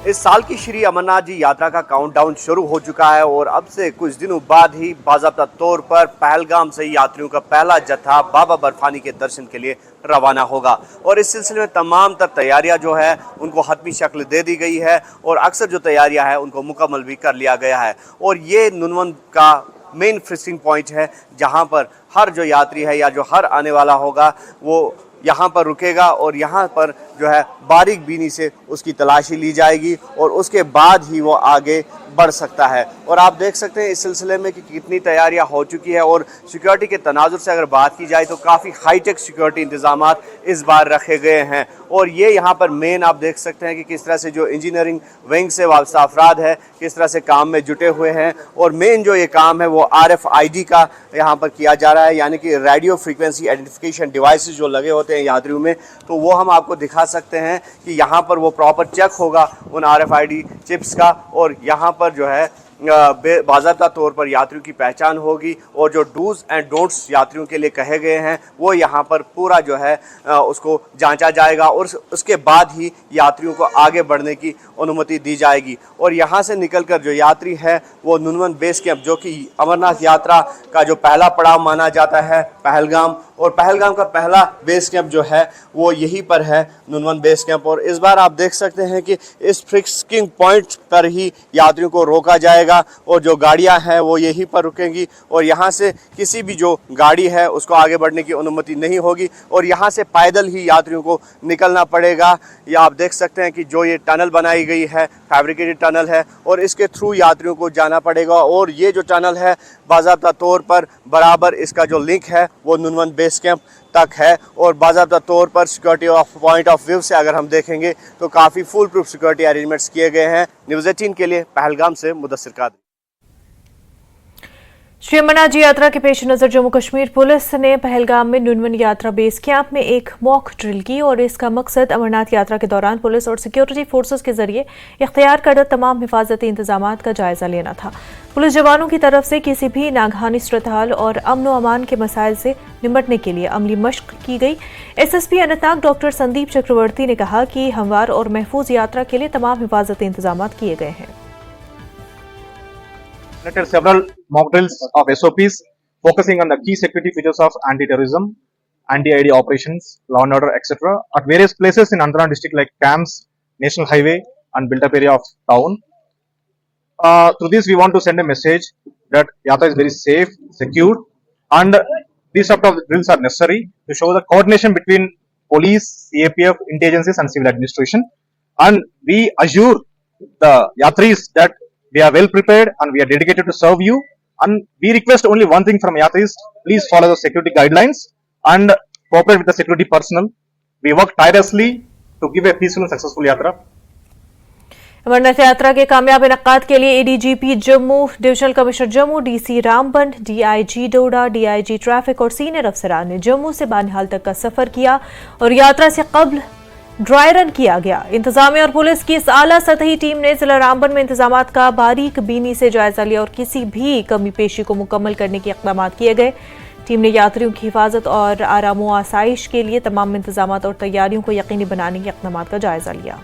इस साल की श्री अमरनाथ जी यात्रा का काउंटडाउन शुरू हो चुका है और अब से कुछ दिनों बाद ही बाज़ाब्ता तौर पर पहलगाम से यात्रियों का पहला जत्था बाबा बर्फानी के दर्शन के लिए रवाना होगा। और इस सिलसिले में तमाम तर तैयारियां जो है उनको हतमी शक्ल दे दी गई है और अक्सर जो तैयारियां हैं उनको मुकम्मल भी कर लिया गया है। और ये नुनवंद का मेन फिक्सिंग पॉइंट है, जहां पर हर जो यात्री है या जो हर आने वाला होगा वो यहाँ पर रुकेगा और यहाँ पर जो है बारीक बीनी से उसकी तलाशी ली जाएगी और उसके बाद ही वो आगे बढ़ सकता है। और आप देख सकते हैं इस सिलसिले में कि कितनी तैयारियां हो चुकी है। और सिक्योरिटी के तनाजुर से अगर बात की जाए तो काफ़ी हाईटेक सिक्योरिटी इंतजामात इस बार रखे गए हैं। और ये यहाँ पर मेन आप देख सकते हैं कि किस तरह से जो इंजीनियरिंग विंग से वाबस्ता अफराद है किस तरह से काम में जुटे हुए हैं। और मेन जो ये काम है वो RFID का यहाँ पर किया जा रहा है, यानी कि रेडियो फ्रीक्वेंसी आइडेंटिफिकेशन डिवाइसेस जो लगे होते हैं यात्रियों में, तो वो हम आपको दिखा सकते हैं कि यहाँ पर वो प्रॉपर चेक होगा उन RFID चिप्स का और यहाँ पर जो है बाज़ाब्ता तौर पर यात्रियों की पहचान होगी और जो डूज एंड डोंट्स यात्रियों के लिए कहे गए हैं वो यहाँ पर पूरा जो है उसको जांचा जाएगा और उसके बाद ही यात्रियों को आगे बढ़ने की अनुमति दी जाएगी। और यहाँ से निकलकर जो यात्री है वो नुनवन बेस कैंप, जो कि अमरनाथ यात्रा का जो पहला पड़ाव माना जाता है, पहलगाम, और पहलगाम का पहला बेस कैंप जो है वो यहीं पर है, नुनवन बेस कैंप। और इस बार आप देख सकते हैं कि इस फिक्सिंग पॉइंट पर ही यात्रियों को रोका जाएगा और जो गाड़ियां हैं वो यहीं पर रुकेंगी और यहाँ से किसी भी जो गाड़ी है उसको आगे बढ़ने की अनुमति नहीं होगी और यहाँ से पैदल ही यात्रियों को निकलना पड़ेगा। या आप देख सकते हैं कि जो ये टनल बनाई गई है फैब्रिकेटेड टनल है और इसके थ्रू यात्रियों को जाना पड़ेगा और ये जो टनल है बाज़ाब्ता तौर पर बराबर इसका जो लिंक है वो नुनवन बेस कैंप तक है और बाज़ाब्ता तौर पर security of point of view से अगर हम देखेंगे तो काफ़ी फुल प्रूफ सिक्योरिटी अरेंजमेंट्स किए गए हैं। न्यूज़ 18 के लिए पहलगाम से मुदस्सिर कादरी। श्री अमरनाथ जी यात्रा के पेश नज़र जम्मू कश्मीर पुलिस ने पहलगाम में नुनवन यात्रा बेस कैंप में एक मॉक ड्रिल की और इसका मकसद अमरनाथ यात्रा के दौरान पुलिस और सिक्योरिटी फोर्सेस के जरिए इख्तियार करदा तमाम हिफाजती इंतजामात का जायजा लेना था। पुलिस जवानों की तरफ से किसी भी नागहानी सूरत हाल और अमन व अमान के मसाइल से निपटने के लिए अमली मश्क की गई। एसएसपी अनंतनाग डॉक्टर संदीप चक्रवर्ती ने कहा कि हमवार और महफूज यात्रा के लिए तमाम हिफाजती इंतजामात किए गए हैं। Conducted several mock drills of SOPs focusing on the key security features of anti-terrorism, anti-ID operations, law and order, etc. at various places in Andhra district like camps, national highway and built-up area of town. Through this, we want to send a message that Yatra is very safe, secure, and these sort of drills are necessary to show the coordination between police, CAPF, intelligence and civil administration. And we assure the Yatris that we are well prepared and we are dedicated to serve you. And we request only one thing from Yatris: please follow the security guidelines and cooperate with the security personnel. We work tirelessly to give a peaceful and successful Yatra. Amarnath यात्रा के कामयाब इनकाद के लिए ADGP Jammu, divisional commissioner Jammu, DC Ramban, DIG Doda, DIG traffic और senior अफसरान ने जम्मू से बानिहाल तक का सफर किया और यात्रा से कबल ड्राई रन किया गया। इंतजामिया और पुलिस की इस आला सतही टीम ने जिला रामबन में इंतजामात का बारीक बीनी से जायजा लिया और किसी भी कमी पेशी को मुकम्मल करने के इक़दाम किए गए। टीम ने यात्रियों की हिफाजत और आराम व आसाइश के लिए तमाम इंतजामात और तैयारियों को यकीनी बनाने के इक़दाम का जायजा लिया।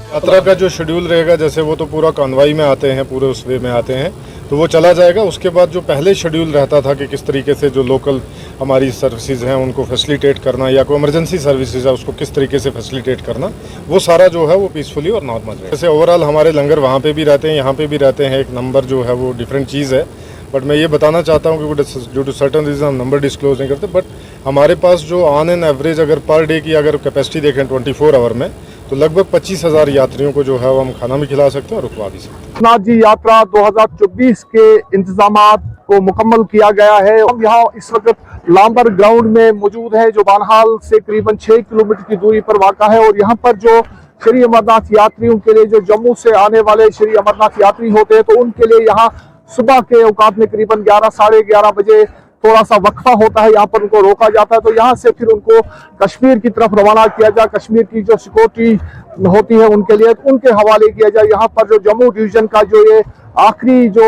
यात्रा का जो शेड्यूल रहेगा, जैसे वो तो पूरा कॉन्वॉय में आते हैं, पूरे उस वे में आते हैं, तो वो चला जाएगा। उसके बाद जो पहले शेड्यूल रहता था कि किस तरीके से जो लोकल हमारी सर्विसेज हैं उनको फैसिलिटेट करना या कोई इमरजेंसी सर्विसेज है उसको किस तरीके से फैसिलिटेट करना, वो सारा जो है वो पीसफुली और नॉर्मल रहेगा। जैसे ओवरऑल हमारे लंगर वहाँ पे भी रहते हैं, यहाँ पे भी रहते हैं, एक नंबर जो है वो डिफरेंट चीज़ है। बट मैं ये बताना चाहता हूँ कि ड्यू टू सर्टन रीज़न हम नंबर डिस्क्लोज नहीं करते, बट हमारे पास जो ऑन एन एवरेज अगर पर डे की अगर कैपेसिटी देखें 24 आवर में, तो लगभग 25,000 यात्रियों को जो है वो हम खाना भी खिला सकते हैं और रुकवा भी सकते हैं। अमरनाथ जी यात्रा 2024 के इंतजामात को मुकम्मल किया गया है। हम यहाँ इस वक्त लांबर ग्राउंड में मौजूद है जो बानहाल से करीबन 6 किलोमीटर की दूरी पर वाक़ा है और यहाँ पर जो श्री अमरनाथ यात्रियों के लिए जो जम्मू से आने वाले श्री अमरनाथ यात्री होते हैं तो उनके लिए यहाँ सुबह के औकात में करीबन 11 साढ़े 11 बजे थोड़ा सा वक्फा होता है, यहाँ पर उनको रोका जाता है। तो यहाँ से फिर उनको कश्मीर की तरफ रवाना किया जाए, कश्मीर की जो सिक्योरिटी होती है उनके लिए उनके हवाले किया जाए। यहाँ पर जो जम्मू डिवीजन का जो ये आखिरी जो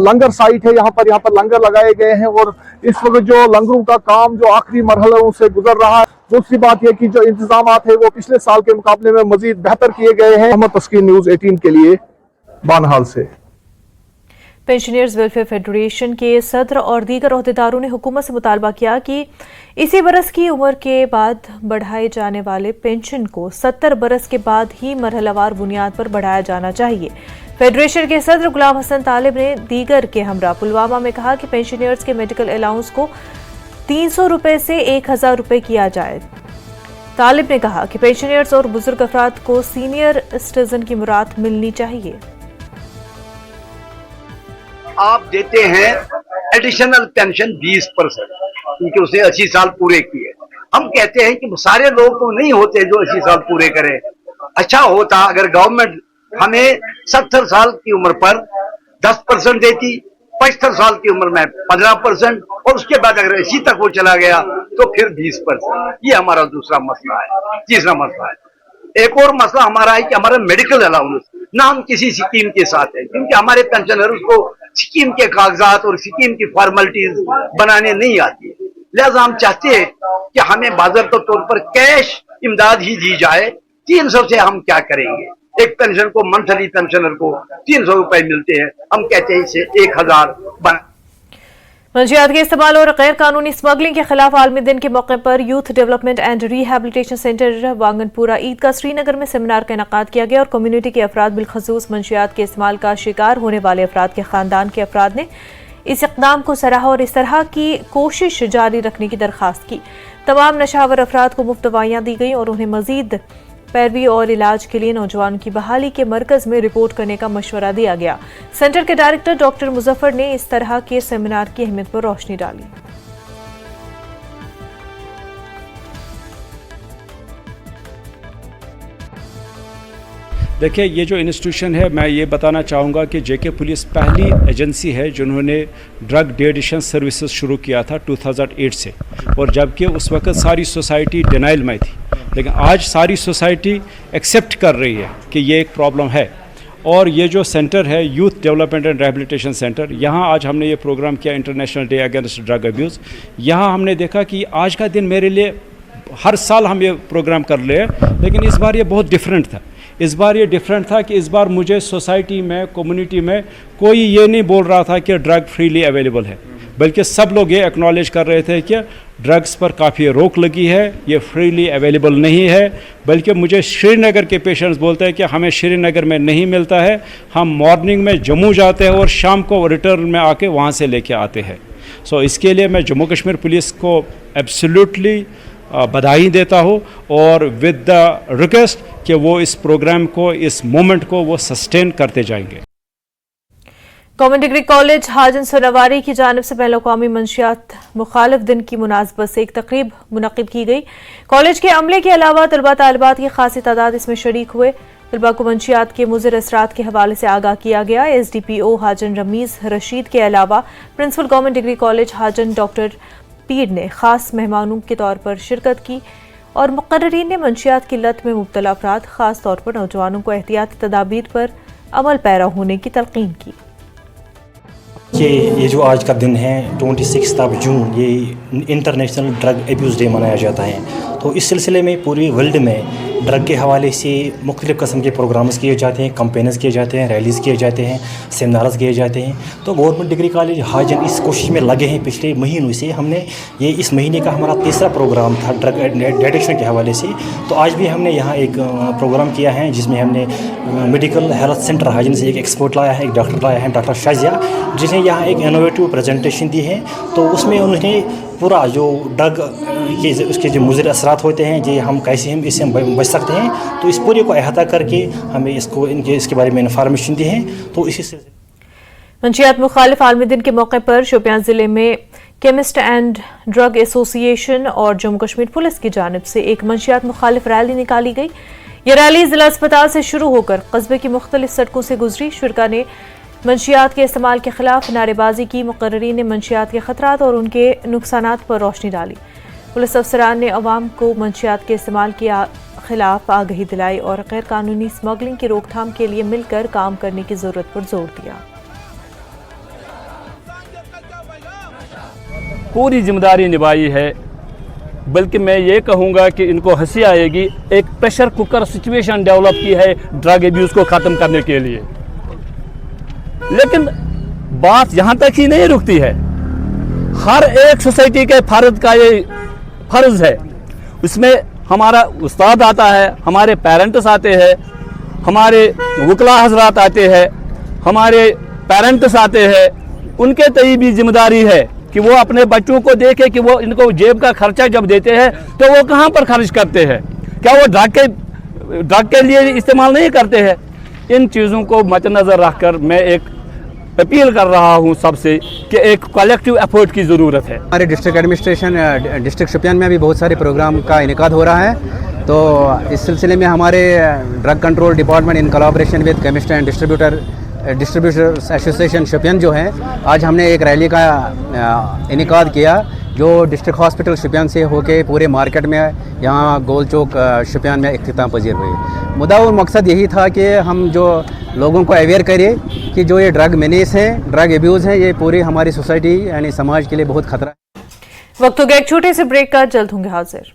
लंगर साइट है, यहाँ पर लंगर लगाए गए हैं और इस वक्त जो लंगरों का काम जो आखिरी मरहलों से गुजर रहा है। दूसरी बात यह कि जो इंतजाम है वो पिछले साल के मुकाबले में मजीद बेहतर किए गए हैं। अहमद तस्कीन, न्यूज़ 18 के लिए बानहाल से। पेंशनर्स वेलफेयर फेडरेशन के सदर और दीगर अहदेदारों ने हुकूमत से मुतालबा किया कि इसी बरस की उम्र के बाद बढ़ाए जाने वाले पेंशन को 70 बरस के बाद ही मरहलावार बुनियाद पर बढ़ाया जाना चाहिए। फेडरेशन के सदर गुलाम हसन तालिब ने दीगर के हमरा पुलवामा में कहा कि पेंशनर्स के मेडिकल अलाउंस को 300 रुपये से 1000 रुपये किया जाए। तालिब ने कहा कि पेंशनर्स और बुजुर्ग अफराद को सीनियर सिटीजन की मुराद मिलनी चाहिए। आप देते हैं एडिशनल पेंशन 20%, क्योंकि उसने 80 साल पूरे किए। हम कहते हैं कि सारे लोग तो नहीं होते जो 80 साल पूरे करें। अच्छा होता अगर गवर्नमेंट हमें 70 साल की उम्र पर 10% देती, 75 साल की उम्र में 15% और उसके बाद अगर 80 तक वो चला गया तो फिर 20%। ये हमारा दूसरा मसला है। तीसरा मसला है एक और मसला हमारा है कि हमारा मेडिकल अलाउंस ना हम किसी स्कीम के साथ है, क्योंकि हमारे पेंशनर्स को स्कीम के कागजात और स्कीम की फॉर्मेलिटीज बनाने नहीं आती। लिहाजा हम चाहते हैं कि हमें बाज़ाब्ता तौर पर कैश इमदाद ही दी जाए। 300 से हम क्या करेंगे? एक पेंशन को, मंथली पेंशनर को 300 रुपए मिलते हैं, हम कहते हैं इसे 1000 बना। मंशियात के इस्तेमाल और गैर कानूनी स्मगलिंग के खिलाफ आलमी दिन के मौके पर youth development and rehabilitation centre Wanganpura Eidgah Srinagar में सेमिनार का इनेकाद किया गया और कम्युनिटी के अफराद बिलखसूस मंशियात के इस्तेमाल का शिकार होने वाले अफराद के खानदान के अफराद ने इस इक़दाम को सराहा और इस तरह की कोशिश जारी रखने की दरख्वास्त की। तमाम नशावर अफराद को मुफ्त दवाइयाँ दी गई और उन्हें मजीद पैरवी और इलाज के लिए नौजवानों की बहाली के मरकज में रिपोर्ट करने का मशवरा दिया गया। सेंटर के डायरेक्टर डॉक्टर मुजफ्फर ने इस तरह के सेमिनार की अहमियत पर रोशनी डाली। देखिए, ये जो इंस्टीट्यूशन है, मैं ये बताना चाहूँगा कि जेके पुलिस पहली एजेंसी है जिन्होंने ड्रग डी एडिक्शन सर्विसेज शुरू किया था 2008 से, और जबकि उस वक्त सारी सोसाइटी डिनाइल में थी, लेकिन आज सारी सोसाइटी एक्सेप्ट कर रही है कि ये एक प्रॉब्लम है। और ये जो सेंटर है youth development and rehabilitation centre, यहाँ आज हमने ये प्रोग्राम किया international day against drug abuse. यहाँ हमने देखा कि आज का दिन मेरे लिए, हर साल हम ये प्रोग्राम कर ले, लेकिन इस बार ये बहुत डिफरेंट था। इस बार ये डिफरेंट था कि इस बार मुझे सोसाइटी में, कम्युनिटी में कोई ये नहीं बोल रहा था कि ड्रग फ्रीली अवेलेबल है, बल्कि सब लोग ये एक्नॉलेज कर रहे थे कि ड्रग्स पर काफ़ी रोक लगी है, ये फ्रीली अवेलेबल नहीं है। बल्कि मुझे श्रीनगर के पेशेंट्स बोलते हैं कि हमें श्रीनगर में नहीं मिलता है, हम मॉर्निंग में जम्मू जाते हैं और शाम को रिटर्न में आके वहाँ से लेके आते हैं। सो इसके लिए मैं जम्मू कश्मीर पुलिस को एब्सोल्युटली बधाई देता हूँ और विद द रिक्वेस्ट कि वो इस प्रोग्राम को, इस मोमेंट को वो सस्टेन करते जाएंगे। Common degree college Hajin Sonawari की जानिब से बैनुल अक़वामी मंशियात मुखालिफ दिन की मुनासबत से एक तकरीब मुनक़िद की गई। कॉलेज के अमले के अलावा तलबा तालिबात की खासी तादाद इसमें शरीक हुए। तलबा को मंशियात के मुज़िर असरात के हवाले से आगाह किया गया। SDPO हाजन रमीज़ रशीद के अलावा principal government degree college Hajin doctor पीर ने ख़ास मेहमानों के तौर पर शिरकत की और मुक़र्रिरीन ने मंशियात की लत में मुब्तला अफराद, ख़ास तौर पर नौजवानों को एहतियाती तदाबीर पर अमल पैरा होने की तलक़ीन की। ये जो आज का दिन है 26 जून, ये इंटरनेशनल ड्रग एब्यूज़ डे मनाया जाता है। तो इस सिलसिले में पूरी वर्ल्ड में ड्रग के हवाले से मुख्तलिफ़ किस्म के प्रोग्राम्स किए जाते हैं, कैंपेन्स किए जाते हैं, रैलीज़ किए जाते हैं, सेमिनार्स किए जाते हैं। तो गवर्नमेंट डिग्री कॉलेज हाजन इस कोशिश में लगे हैं पिछले महीनों से। हमने ये इस महीने का हमारा तीसरा प्रोग्राम था ड्रग एडिक्शन के हवाले से। तो आज भी हमने यहाँ एक प्रोग्राम किया है जिसमें हमने मेडिकल हेल्थ सेंटर हाजन से एक एक्सपर्ट लाया है, एक डॉक्टर लाया है, डॉक्टर शाजिया, जिसने यहाँ एक इनोवेटिव प्रेजेंटेशन दी है। तो उसमें उन्होंने पूरा जो ड्रग के उसके जो मुज़िर असरात होते हैं, जो हम कैसे हम इससे बच सकते हैं, तो इस पूरे को अहाता करके हमें इसके बारे में इन्फॉर्मेशन दी है। तो इसी से मंशियात मुखालिफ आलमी दिन के मौके पर शोपियां ज़िले में केमिस्ट एंड ड्रग एसोसिएशन और जम्मू कश्मीर पुलिस की जानिब से एक मंशियात मुखालिफ रैली निकाली गई। ये रैली ज़िला अस्पताल से शुरू होकर कस्बे की मुख्तलिफ सड़कों से गुजरी। शुरका ने मंशियात के इस्तेमाल के खिलाफ नारेबाजी की। मुक़र्रिरीन ने मंशियात के ख़तरात और उनके नुकसानात पर रोशनी डाली। पुलिस अफसरान ने अवाम को मंशियात के इस्तेमाल के खिलाफ आगाही दिलाई और गैर कानूनी स्मगलिंग की रोकथाम के लिए मिलकर काम करने की ज़रूरत पर जोर दिया। पूरी जिम्मेदारी निभाई है, बल्कि मैं ये कहूँगा कि इनको हंसी आएगी, एक प्रेशर कुकर सिचुएशन डेवलप की है ड्रग एब्यूज़ को ख़त्म करने के लिए। लेकिन बात यहाँ तक ही नहीं रुकती है। हर एक सोसाइटी के फर्द का ये फर्ज है, उसमें हमारा उस्ताद आता है, हमारे पेरेंट्स आते हैं, हमारे वकला हजरात आते हैं, हमारे पेरेंट्स आते हैं। उनके तय भी जिम्मेदारी है कि वो अपने बच्चों को देखे कि वो इनको जेब का खर्चा जब देते हैं तो वो कहाँ पर खर्च करते हैं, क्या वो ड्रग के लिए इस्तेमाल नहीं करते हैं। इन चीज़ों को मद्देनज़र रखकर मैं एक अपील कर रहा हूँ सबसे कि एक कलेक्टिव एफर्ट की ज़रूरत है। हमारे डिस्ट्रिक्ट एडमिनिस्ट्रेशन डिस्ट्रिक्ट शोपियान में भी बहुत सारे प्रोग्राम का इनेकाद हो रहा है। तो इस सिलसिले में हमारे drug control department in collaboration with chemist and distributors association Shopian जो है, आज हमने एक रैली का इनेकाद किया जो डिस्ट्रिक्ट हॉस्पिटल शुपियान से होके पूरे मार्केट में यहाँ गोल चौक शुपियान में इख्तिताम पजीर हुई। मुद्दा और मकसद यही था कि हम जो लोगों को अवेयर करें कि जो ये ड्रग मेनेस हैं, ड्रग एब्यूज़ हैं, ये पूरी हमारी सोसाइटी यानी समाज के लिए बहुत खतरा है। वक्त हो गया एक छोटे से ब्रेक का, जल्द होंगे हाजिर।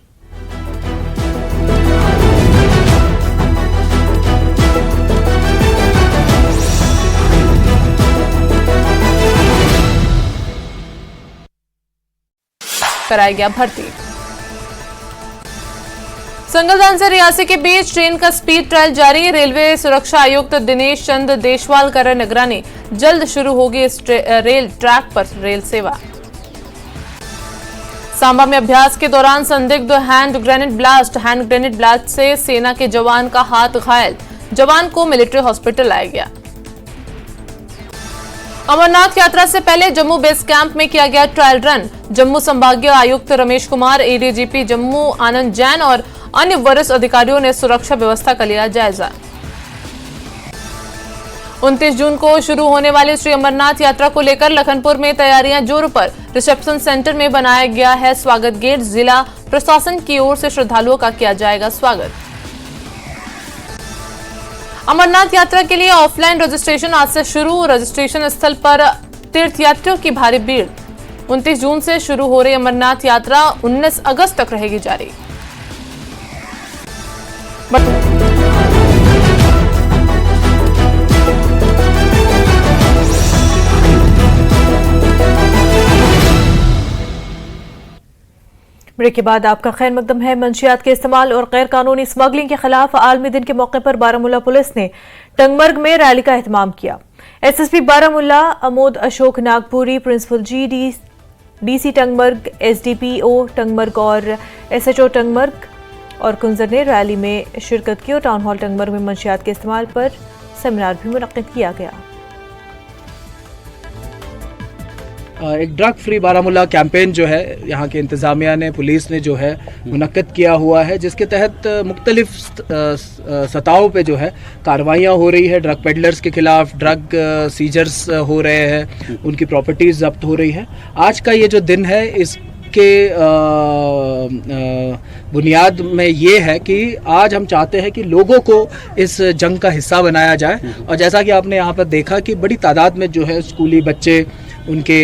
कराया गया भर्ती। संगलदान से रियासी के बीच ट्रेन का स्पीड ट्रायल जारी। रेलवे सुरक्षा आयुक्त दिनेश चंद देशवाल कर निगरानी, जल्द शुरू होगी इस रेल ट्रैक पर रेल सेवा। सांबा में अभ्यास के दौरान संदिग्ध हैंड ग्रेनेड ब्लास्ट से सेना के जवान का हाथ घायल, जवान को मिलिट्री हॉस्पिटल लाया गया। अमरनाथ यात्रा से पहले जम्मू बेस कैंप में किया गया ट्रायल रन। जम्मू संभागीय आयुक्त रमेश कुमार, एडीजीपी जम्मू आनंद जैन और अन्य वरिष्ठ अधिकारियों ने सुरक्षा व्यवस्था का लिया जायजा। 29 जून को शुरू होने वाली श्री अमरनाथ यात्रा को लेकर लखनपुर में तैयारियां जोरों पर। रिसेप्शन सेंटर में बनाया गया है स्वागत गेट। जिला प्रशासन की ओर से श्रद्धालुओं का किया जाएगा स्वागत। अमरनाथ यात्रा के लिए ऑफलाइन रजिस्ट्रेशन आज से शुरू। रजिस्ट्रेशन स्थल पर तीर्थयात्रियों की भारी भीड़। 29 जून से शुरू हो रही अमरनाथ यात्रा 19 अगस्त तक रहेगी जारी। ब्रेक के बाद आपका खैर मकदम है। मंशियात के इस्तेमाल और गैर कानूनी स्मगलिंग के खिलाफ आलमी दिन के मौके पर बारामूला पुलिस ने टंगमर्ग में रैली का एहतमाम किया। SSP Baramulla Amod Ashok Nagpuri, principal DC Tangmarg, SDPO Tangmarg और एसएचओ टंगमर्ग और कुंजर ने रैली में शिरकत की और टाउन हॉल टंगमर्ग में मंशियात के इस्तेमाल पर सेमिनार भी मुनक्किद किया गया। एक ड्रग फ्री बारामूला कैंपेन जो है यहाँ के इंतज़ामिया ने, पुलिस ने जो है मुनक्किद किया हुआ है, जिसके तहत मुख्तलिफ सतहों पे जो है कार्रवाइयाँ हो रही है। ड्रग पेडलर्स के खिलाफ ड्रग सीजर्स हो रहे हैं, उनकी प्रॉपर्टीज़ जब्त हो रही है। आज का ये जो दिन है इसके बुनियाद में ये है कि आज हम चाहते हैं कि लोगों को इस जंग का हिस्सा बनाया जाए। और जैसा कि आपने यहाँ पर देखा कि बड़ी तादाद में जो है स्कूली बच्चे, उनके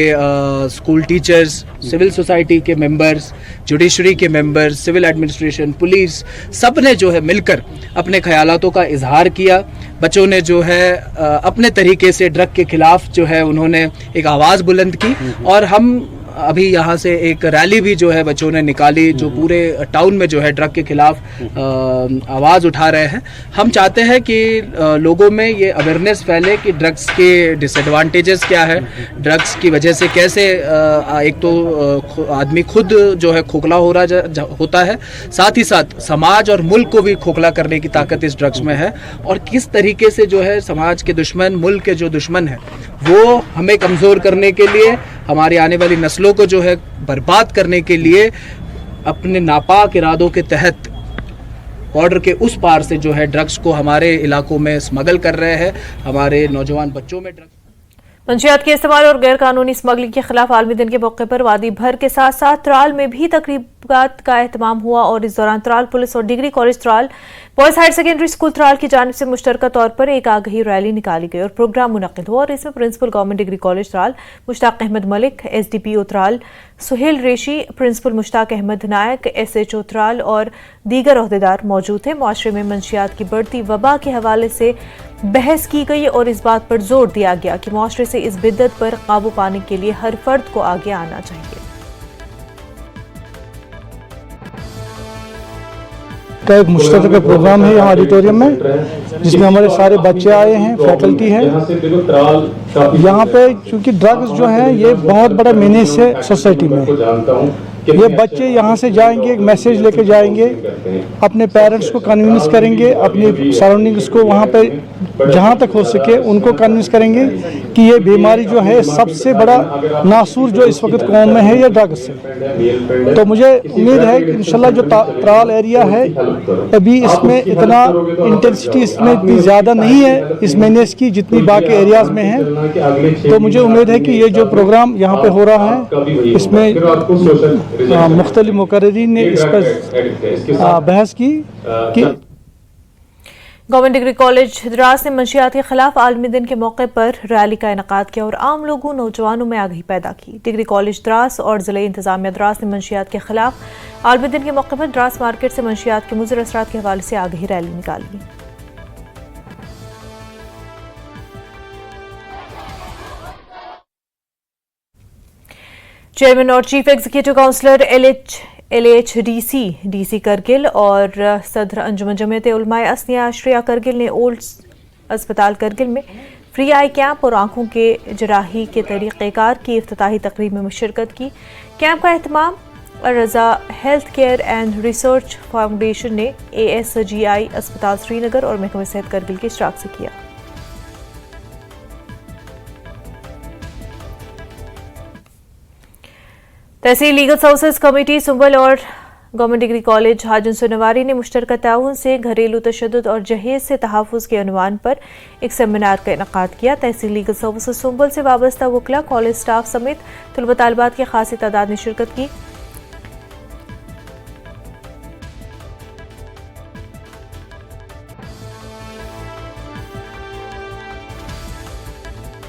स्कूल टीचर्स, सिविल सोसाइटी के मेंबर्स, जुडिशरी के मेंबर्स, सिविल एडमिनिस्ट्रेशन, पुलिस, सब ने जो है मिलकर अपने ख्यालातों का इजहार किया। बच्चों ने जो है अपने तरीके से ड्रग के खिलाफ जो है उन्होंने एक आवाज़ बुलंद की। और हम अभी यहाँ से एक रैली भी जो है बच्चों ने निकाली, जो पूरे टाउन में जो है ड्रग के खिलाफ आवाज़ उठा रहे हैं। हम चाहते हैं कि लोगों में ये अवेयरनेस फैले कि ड्रग्स के डिसएडवांटेजेस क्या है, ड्रग्स की वजह से कैसे एक तो आदमी खुद जो है खोखला हो रहा होता है, साथ ही साथ समाज और मुल्क को भी खोखला करने की ताकत इस ड्रग्स में है। और किस तरीके से जो है समाज के दुश्मन, मुल्क के जो दुश्मन हैं, वो हमें कमज़ोर करने के लिए, हमारी आने वाली नस्लों को जो है बर्बाद करने के लिए अपने नापाक इरादों के तहत बॉर्डर के उस पार से जो है ड्रग्स को हमारे इलाकों में स्मगल कर रहे हैं। हमारे नौजवान बच्चों में ड्रग्स। मंशियात के इस्तेमाल और गैर कानूनी स्मगलिंग के खिलाफ आलमी दिन के मौके पर वादी भर के साथ साथ त्राल में भी तकरीबात का एहतमाम हुआ। और इस दौरान त्राल पुलिस और degree college Tral, boys higher secondary school Tral की जानिब से मुश्तरका तौर पर एक आगही रैली निकाली गई और प्रोग्राम मुनक्किद हुआ। और इसमें principal government degree college Tral Mushtaq Ahmad Malik, SDPO Tral Suhail Reshi, principal Mushtaq Ahmad Naik, SHO Tral और दीगर ओहदेदार मौजूद थे। मुआशरे में मंशियात की बढ़ती वबा के हवाले से बहस की गई और इस बात पर जोर दिया गया कि मुआशरे से इस बिद्दत पर काबू पाने के लिए हर फर्द को आगे आना चाहिए। का एक मुश्तरका प्रोग्राम है यहाँ ऑडिटोरियम में, जिसमें हमारे सारे बच्चे आए हैं, फैकल्टी है। यहाँ पे क्योंकि ड्रग्स जो है ये बहुत बड़ा मीनेस है सोसाइटी में। ये बच्चे यहाँ से जाएंगे, एक मैसेज लेके जाएंगे, अपने पेरेंट्स को कन्विंस करेंगे, अपनी सराउंडिंग्स को वहाँ पे जहाँ तक हो सके उनको कन्विंस करेंगे कि ये बीमारी जो है सबसे बड़ा नासूर जो इस वक्त कौम में है ये ड्रग्स है। तो मुझे उम्मीद है कि इंशाल्लाह जो त्राल एरिया है अभी इसमें इतना इंटेंसिटी इसमें इतनी ज़्यादा नहीं है इस मेनेस की जितनी बाकी एरियाज़ में है। तो मुझे उम्मीद है कि ये जो प्रोग्राम यहाँ पे हो रहा है इसमें मुख्तलिफ मुकर्रीरीन ने इस पर बहस की कि गवर्नमेंट डिग्री कॉलेज द्रास ने मंशियात के खिलाफ आलमी दिन के मौके पर रैली का इनेकाद किया और आम लोगों नौजवानों में आगाही पैदा की। डिग्री कॉलेज द्रास और जिले इंतजामिया द्रास ने मंशियात के खिलाफ आलमी दिन के मौके पर द्रास मार्केट से मंशियात के मुज़र असरात के हवाले से आगाही रैली निकाली। चेयरमैन और chief executive counsellor LHDC Kargil और सदर अंजुमन जमीयत उलमाए असनिया आश्रिया करगिल ने ओल्ड अस्पताल करगिल में फ्री आई कैंप और आंखों के जराही के तरीक़ेकार की इफ्तिताही तकरीब में शिरकत की। कैंप का एहतमाम Raza health care and research foundation ने ASGI अस्पताल श्रीनगर और महकमा सेहत करगिल के इशराक से किया। तहसील लीगल सर्विसेज कमेटी सुंबल और गवर्नमेंट डिग्री कॉलेज हाजन सुनवारी ने मुश्तरका ताउन से घरेलू तशद्दुद और जहेज से तहफ़्फ़ुज़ के उन्वान पर एक सेमिनार का इनेकाद किया। तहसील लीगल सर्विसेज सुंबल से वाबस्ता वकला, कॉलेज स्टाफ समेत तलबा तालिबात की खासी तादाद ने शिरकत की।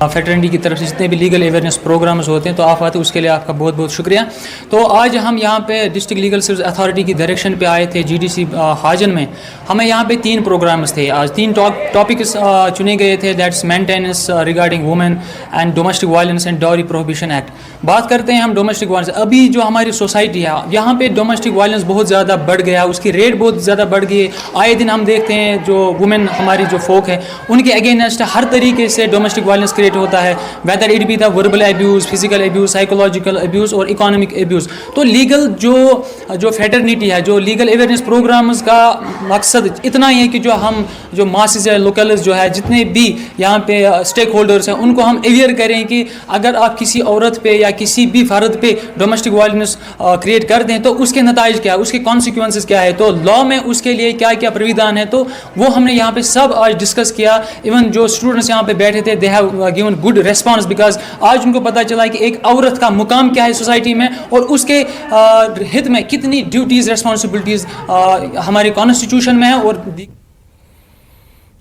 फ्रेटर्निटी की तरफ से जितने भी लीगल अवेयरनेस प्रोग्राम्स होते हैं तो आप आते उसके लिए आपका बहुत बहुत शुक्रिया। तो आज हम यहाँ पे डिस्ट्रिक्ट लीगल सर्विस अथॉरिटी की डायरेक्शन पे आए थे GDC हाजन में। हमें यहाँ पे 3 प्रोग्राम्स थे। आज 3 टॉपिक्स चुने गए थे, that's maintenance regarding women and domestic violence and dowry prohibition act. बात करते हैं हम डोमेस्टिक वायलेंस। अभी जो हमारी सोसाइटी है यहाँ पे डोमेस्टिक वायलेंस बहुत ज़्यादा बढ़ गया, उसकी रेट बहुत ज़्यादा बढ़ गई है। आए दिन हम देखते हैं जो वुमेन हमारी जो फोक है उनके अगेंस्ट हर तरीके से डोमेस्टिक वायलेंस क्रिएट होता है, whether it be the verbal abuse, physical abuse, psychological abuse और इकोनॉमिक एब्यूज़। तो लीगल जो फ्रेटर्निटी है, जो लीगल अवेयरनेस प्रोग्राम्स का मकसद इतना ही है कि जो मासेस है, लोकल्स जो है, जितने भी यहाँ पे स्टेक होल्डर्स हैं उनको हम अवेयर करें कि अगर आप किसी औरत पे या किसी भी फर्द पे डोमेस्टिक वायलेंस क्रिएट कर दें तो उसके नताइज क्या है, उसके कॉन्सिक्वेंसेस क्या है, तो लॉ में उसके लिए क्या क्या प्राविधान है। तो वो हमने यहाँ पे सब आज डिस्कस किया। इवन जो स्टूडेंट्स यहाँ पे बैठे थे, they have given good response because आज उनको पता चला कि एक औरत का मुकाम क्या है सोसाइटी में और उसके हित में कितनी ड्यूटीज़ रिस्पॉन्सिबिलिटीज़ हमारे कॉन्स्टिट्यूशन में है। और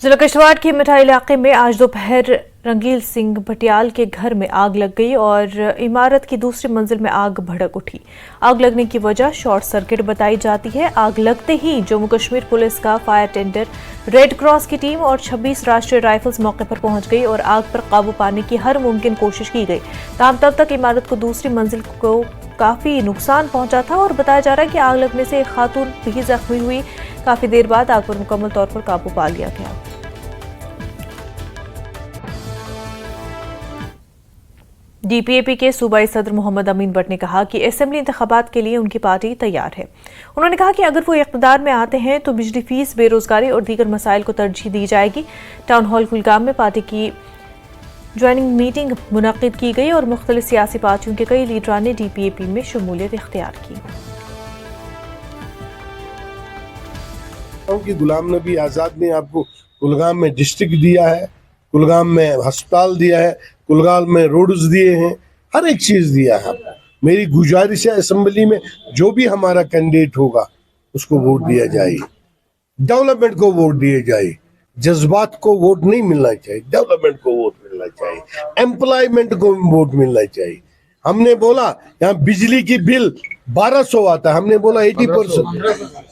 जिला किश्तवाड़ के मिठाई इलाके में आज दोपहर रंगील सिंह भटियाल के घर में आग लग गई और इमारत की दूसरी मंजिल में आग भड़क उठी। आग लगने की वजह शॉर्ट सर्किट बताई जाती है। आग लगते ही जम्मू कश्मीर पुलिस का फायर टेंडर, रेड क्रॉस की टीम और 26 राष्ट्रीय राइफल्स मौके पर पहुंच गई और आग पर काबू पाने की हर मुमकिन कोशिश की गई। तब तक इमारत को दूसरी मंजिल को काफ़ी नुकसान पहुंचा था और बताया जा रहा है कि आग लगने से एक खातून भी जख्मी हुई। काफ़ी देर बाद आग पर मुकम्मल तौर पर काबू पा लिया गया। DPAP के सूबाई सदर मोहम्मद अमीन भट्ट ने कहा कि असेंबली इंतखाबात के लिए उनकी पार्टी तैयार है। उन्होंने कहा कि अगर वो इक़्तिदार में आते हैं तो बिजली फीस, बेरोजगारी और दीगर मसाइल को तरजीह दी जाएगी। टाउन हॉल कुलगाम में पार्टी की ज्वाइनिंग मीटिंग मुनक़िद की गई और मुख्तलिफ सियासी पार्टियों के कई लीडरान ने DPAP में शमूलियत इख्तियार की। गुलाम नबी आज़ाद ने आपको कुलगाम में डिस्ट्रिक्ट दिया है, कुलगाम में अस्पताल दिया है, कुलगाम में रोड्स दिए हैं, हर एक चीज़ दिया है आपको। मेरी गुजारिश है असेंबली में जो भी हमारा कैंडिडेट होगा उसको वोट दिया जाए, डेवलपमेंट को वोट दिए जाए, जज्बात को वोट नहीं मिलना चाहिए, डेवलपमेंट को वोट मिलना चाहिए, एम्प्लॉयमेंट को वोट मिलना चाहिए। हमने बोला यहाँ बिजली की बिल 1200 आता है, हमने बोला 80%,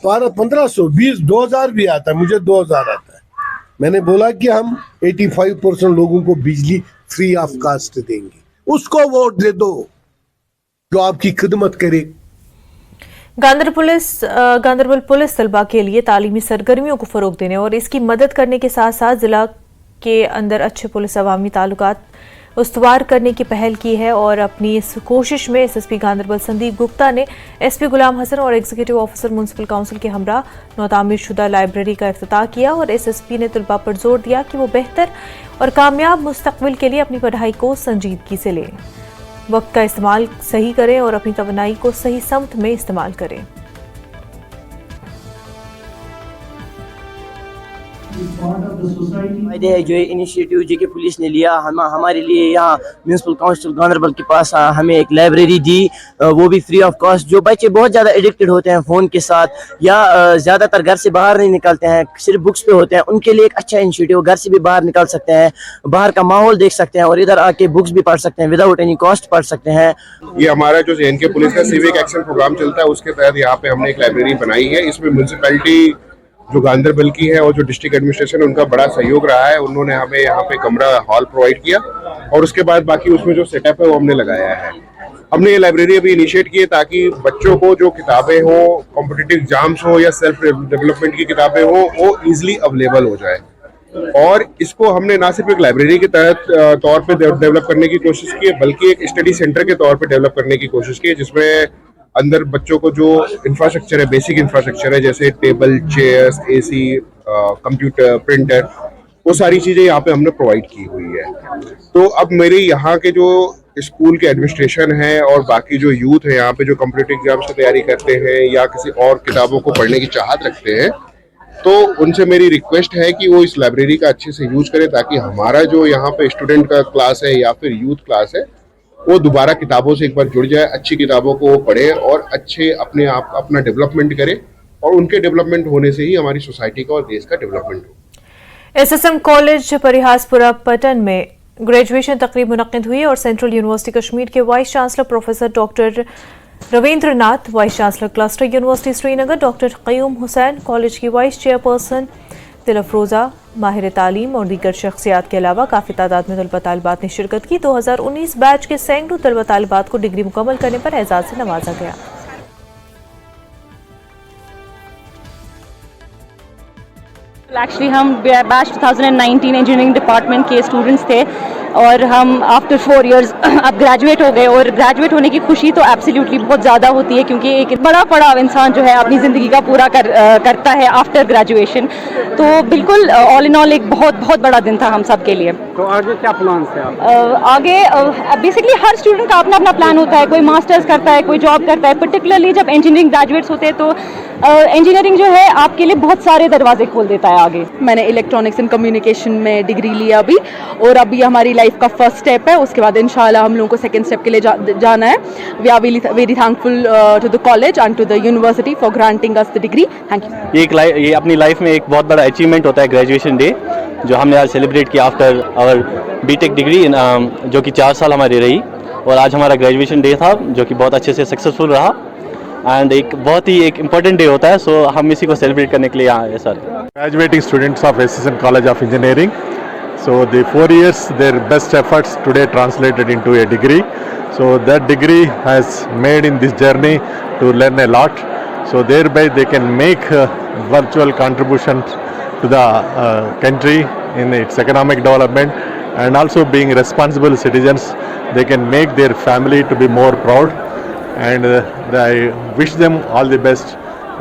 1500, 20, 2000 भी आता है, मुझे 2000 आता है। मैंने बोला कि हम 85% लोगों को बिजली फ्री ऑफ कास्ट देंगे, उसको वोट दे दो जो आपकी खिदमत करे। गांदरबल पुलिस तलबा के लिए तालीमी सरगर्मियों को फरोग देने और इसकी मदद करने के साथ साथ जिला के अंदर अच्छे पुलिस अवामी ताल्लुकात उस्तवार करने की पहल की है और अपनी इस कोशिश में एसएसपी गांधरबल संदीप गुप्ता ने एसपी गुलाम हसन और एग्जीक्यूटिव ऑफिसर म्युनिसिपल काउंसिल के हमरा नौतामीर शुदा लाइब्रेरी का इफ्तिताह किया और एसएसपी ने तलबा पर जोर दिया कि वो बेहतर और कामयाब मुस्तकबिल के लिए अपनी पढ़ाई को संजीदगी से लें, वक्त का इस्तेमाल सही करें और अपनी तवन्नाई को सही समत में इस्तेमाल करें। फायदे है जो इनिशिएटिव जेके पुलिस ने लिया, हमारे लिए यहाँ म्युनिसिपल काउंसिल गांधरबल के पास हमें एक लाइब्रेरी दी, वो भी फ्री ऑफ कॉस्ट। जो बच्चे बहुत ज़्यादा एडिक्टेड होते हैं फ़ोन के साथ या ज़्यादातर घर से बाहर नहीं निकलते हैं, सिर्फ बुक्स पे होते हैं, उनके लिए एक अच्छा इनिशिएटिव, घर से भी बाहर निकल सकते हैं, बाहर का माहौल देख सकते हैं और इधर आके बुक्स भी पढ़ सकते हैं, विदाउट एनी कॉस्ट पढ़ सकते हैं। ये हमारा जो जेएनके पुलिस का सिविक एक्शन प्रोग्राम चलता है उसके तहत यहाँ पे हमने एक लाइब्रेरी बनाई है। इसमें म्यूनसिपैलिटी जो गांधरबल की है और जो डिस्ट्रिक्ट एडमिनिस्ट्रेशन उनका बड़ा सहयोग रहा है। उन्होंने हमें यहाँ पे कमरा हॉल प्रोवाइड किया और उसके बाद बाकी उसमें जो सेटअप है वो हमने लगाया है। हमने ये लाइब्रेरी अभी इनिशिएट की है ताकि बच्चों को जो किताबें हो, कॉम्पिटिटिव एग्जाम्स हो या सेल्फ डेवलपमेंट की किताबें हो, वो ईजिली अवेलेबल हो जाए। और इसको हमने ना सिर्फ एक लाइब्रेरी के तहत तौर पे डेवलप करने की कोशिश की है, बल्कि एक स्टडी सेंटर के तौर पे डेवलप करने की कोशिश की है, जिसमें अंदर बच्चों को जो इंफ्रास्ट्रक्चर है, बेसिक इंफ्रास्ट्रक्चर है, जैसे table, chairs, AC, computer, printer, वो सारी चीज़ें यहाँ पे हमने प्रोवाइड की हुई है। तो अब मेरे यहाँ के जो स्कूल के एडमिनिस्ट्रेशन है और बाकी जो यूथ है यहाँ पे जो कॉम्पिटिटिव एग्जाम्स की तैयारी करते हैं या किसी और किताबों को पढ़ने की चाहत रखते हैं, तो उनसे मेरी रिक्वेस्ट है कि वो इस लाइब्रेरी का अच्छे से यूज करें ताकि हमारा जो यहाँ पे स्टूडेंट का क्लास है या फिर यूथ क्लास है वो दोबारा किताबों से एक बार जुड़ जाए, अच्छी किताबों को वो पढ़े और अच्छे अपने आप अपना डेवलपमेंट करे और उनके डेवलपमेंट होने से ही हमारी सोसाइटी का और देश का डेवलपमेंट हो। एसएसएम कॉलेज परिहासपुरा पटन में ग्रेजुएशन तकरीब मुनक्किद हुई और सेंट्रल यूनिवर्सिटी कश्मीर के vice chancellor professor doctor Ravindra Nath, vice chancellor cluster university Srinagar doctor Qayoom Hussain, college की वाइस चेयरपर्सन तिलफरोजा, माहिर तालीम और दीगर शख्सियात के अलावा काफ़ी तादाद में तलबा तालिबात ने शिरकत की। 2019 बैच के सैकड़ों तलबा तालिबात को डिग्री मुकम्मल करने पर एजाज़ से नवाजा गया। एक्चुअली हम बैच 2019 इंजीनियरिंग डिपार्टमेंट के स्टूडेंट्स थे और हम आफ्टर 4 इयर्स अब ग्रेजुएट हो गए और ग्रेजुएट होने की खुशी तो एब्सोल्युटली बहुत ज़्यादा होती है क्योंकि एक बड़ा पड़ाव इंसान जो है अपनी ज़िंदगी का पूरा करता है आफ्टर ग्रेजुएशन। तो बिल्कुल ऑल इन ऑल एक बहुत बड़ा दिन था हम सब के लिए। तो आगे क्या प्लान है आगे बेसिकली हर स्टूडेंट का अपना अपना प्लान होता है, कोई मास्टर्स करता है, कोई जॉब करता है। पर्टिकुलरली जब इंजीनियरिंग ग्रेजुएट्स होते हैं तो इंजीनियरिंग जो है आपके लिए बहुत सारे दरवाजे खोल देता है आगे। मैंने इलेक्ट्रॉनिक्स एंड कम्युनिकेशन में डिग्री लिया अभी और अभी हमारी लाइफ का फर्स्ट स्टेप है, उसके बाद इंशाल्लाह हम लोगों को सेकंड स्टेप के लिए जाना है। We are very thankful to the college and to the university for granting us the degree. Thank you. ये अपनी लाइफ में एक बहुत बड़ा अचीवमेंट होता है ग्रेजुएशन डे, जो हमने आज सेलिब्रेट किया आफ्टर आवर बीटेक डिग्री जो कि 4 साल हमारी रही और आज हमारा ग्रेजुएशन डे था जो कि बहुत अच्छे से सक्सेसफुल रहा एंड एक बहुत ही एक इम्पोर्टेंट डे होता है। सो हम इसी को सेलिब्रेट करने के लिए यहाँ आए sir. Graduating students of SSM College of Engineering. So the 4 years, their best efforts today translated into a degree. So that degree has made in this journey to learn a lot. So thereby they can make virtual contributions to the country in its economic development and also being responsible citizens. They can make their family to be more proud and I wish them all the best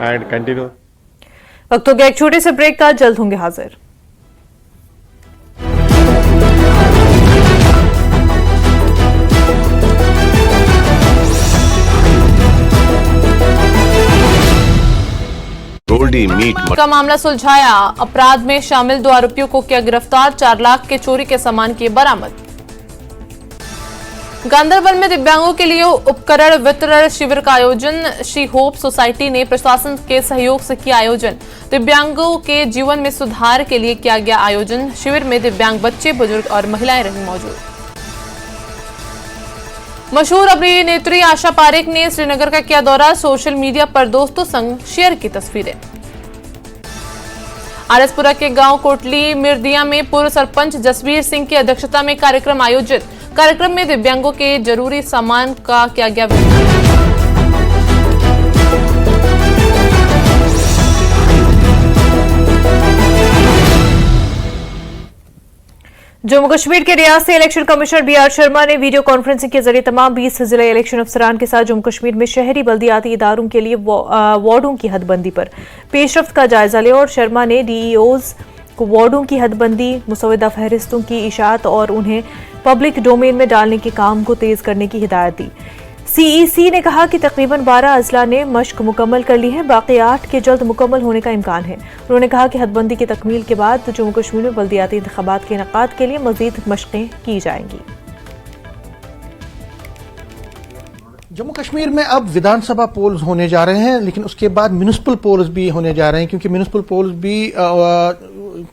and continue. वक्त हो गया एक छोटे से break का, जल्द होंगे हाजिर। गोल्डी मीट का मामला सुलझाया, अपराध में शामिल 2 आरोपियों को किया गिरफ्तार, 4 लाख के चोरी के सामान किए बरामद। गांधरबल में दिव्यांगों के लिए उपकरण वितरण शिविर का आयोजन, श्री होप सोसाइटी ने प्रशासन के सहयोग से किया आयोजन। दिव्यांगों के जीवन में सुधार के लिए किया गया आयोजन। शिविर में दिव्यांग बच्चे, बुजुर्ग और महिलाएं रही मौजूद। मशहूर अभिनेत्री आशा पारेख ने श्रीनगर का किया दौरा, सोशल मीडिया पर दोस्तों संग शेयर की तस्वीरें। आरएसपुरा के गांव कोटली मिर्दिया में पूर्व सरपंच जसवीर सिंह की अध्यक्षता में कार्यक्रम आयोजित। कार्यक्रम में दिव्यांगों के जरूरी सामान का किया गया वितरण। जम्मू कश्मीर के रियासती इलेक्शन कमिश्नर बीआर शर्मा ने वीडियो कॉन्फ्रेंसिंग के जरिए तमाम 20 जिला इलेक्शन अफसरान के साथ जम्मू कश्मीर में शहरी बल्दियाती इदारों के लिए वार्डों की हदबंदी पर पेशरफ्त का जायजा लिया और शर्मा ने डीईओज को वार्डों की हदबंदी, मुसवदा फहरिस्तों की इशाअत और उन्हें पब्लिक डोमेन में डालने के काम को तेज करने की हिदायत दी। सीईसी ने कहा कि तकरीबन 12 अजला ने मश्क मुकम्मल कर ली है, बाकी 8 के जल्द मुकम्मल होने का इम्कान है। उन्होंने कहा कि हदबंदी की तकमील के बाद जम्मू कश्मीर में बल्दियाती इंतखाबात के इनेकाद के लिए मजीद मशक़ें की जाएंगी। जम्मू कश्मीर में अब विधानसभा पोल्स होने जा रहे हैं, लेकिन उसके बाद म्यूनिसिपल पोल्स भी होने जा रहे हैं, क्योंकि म्यूनिसिपल पोल्स भी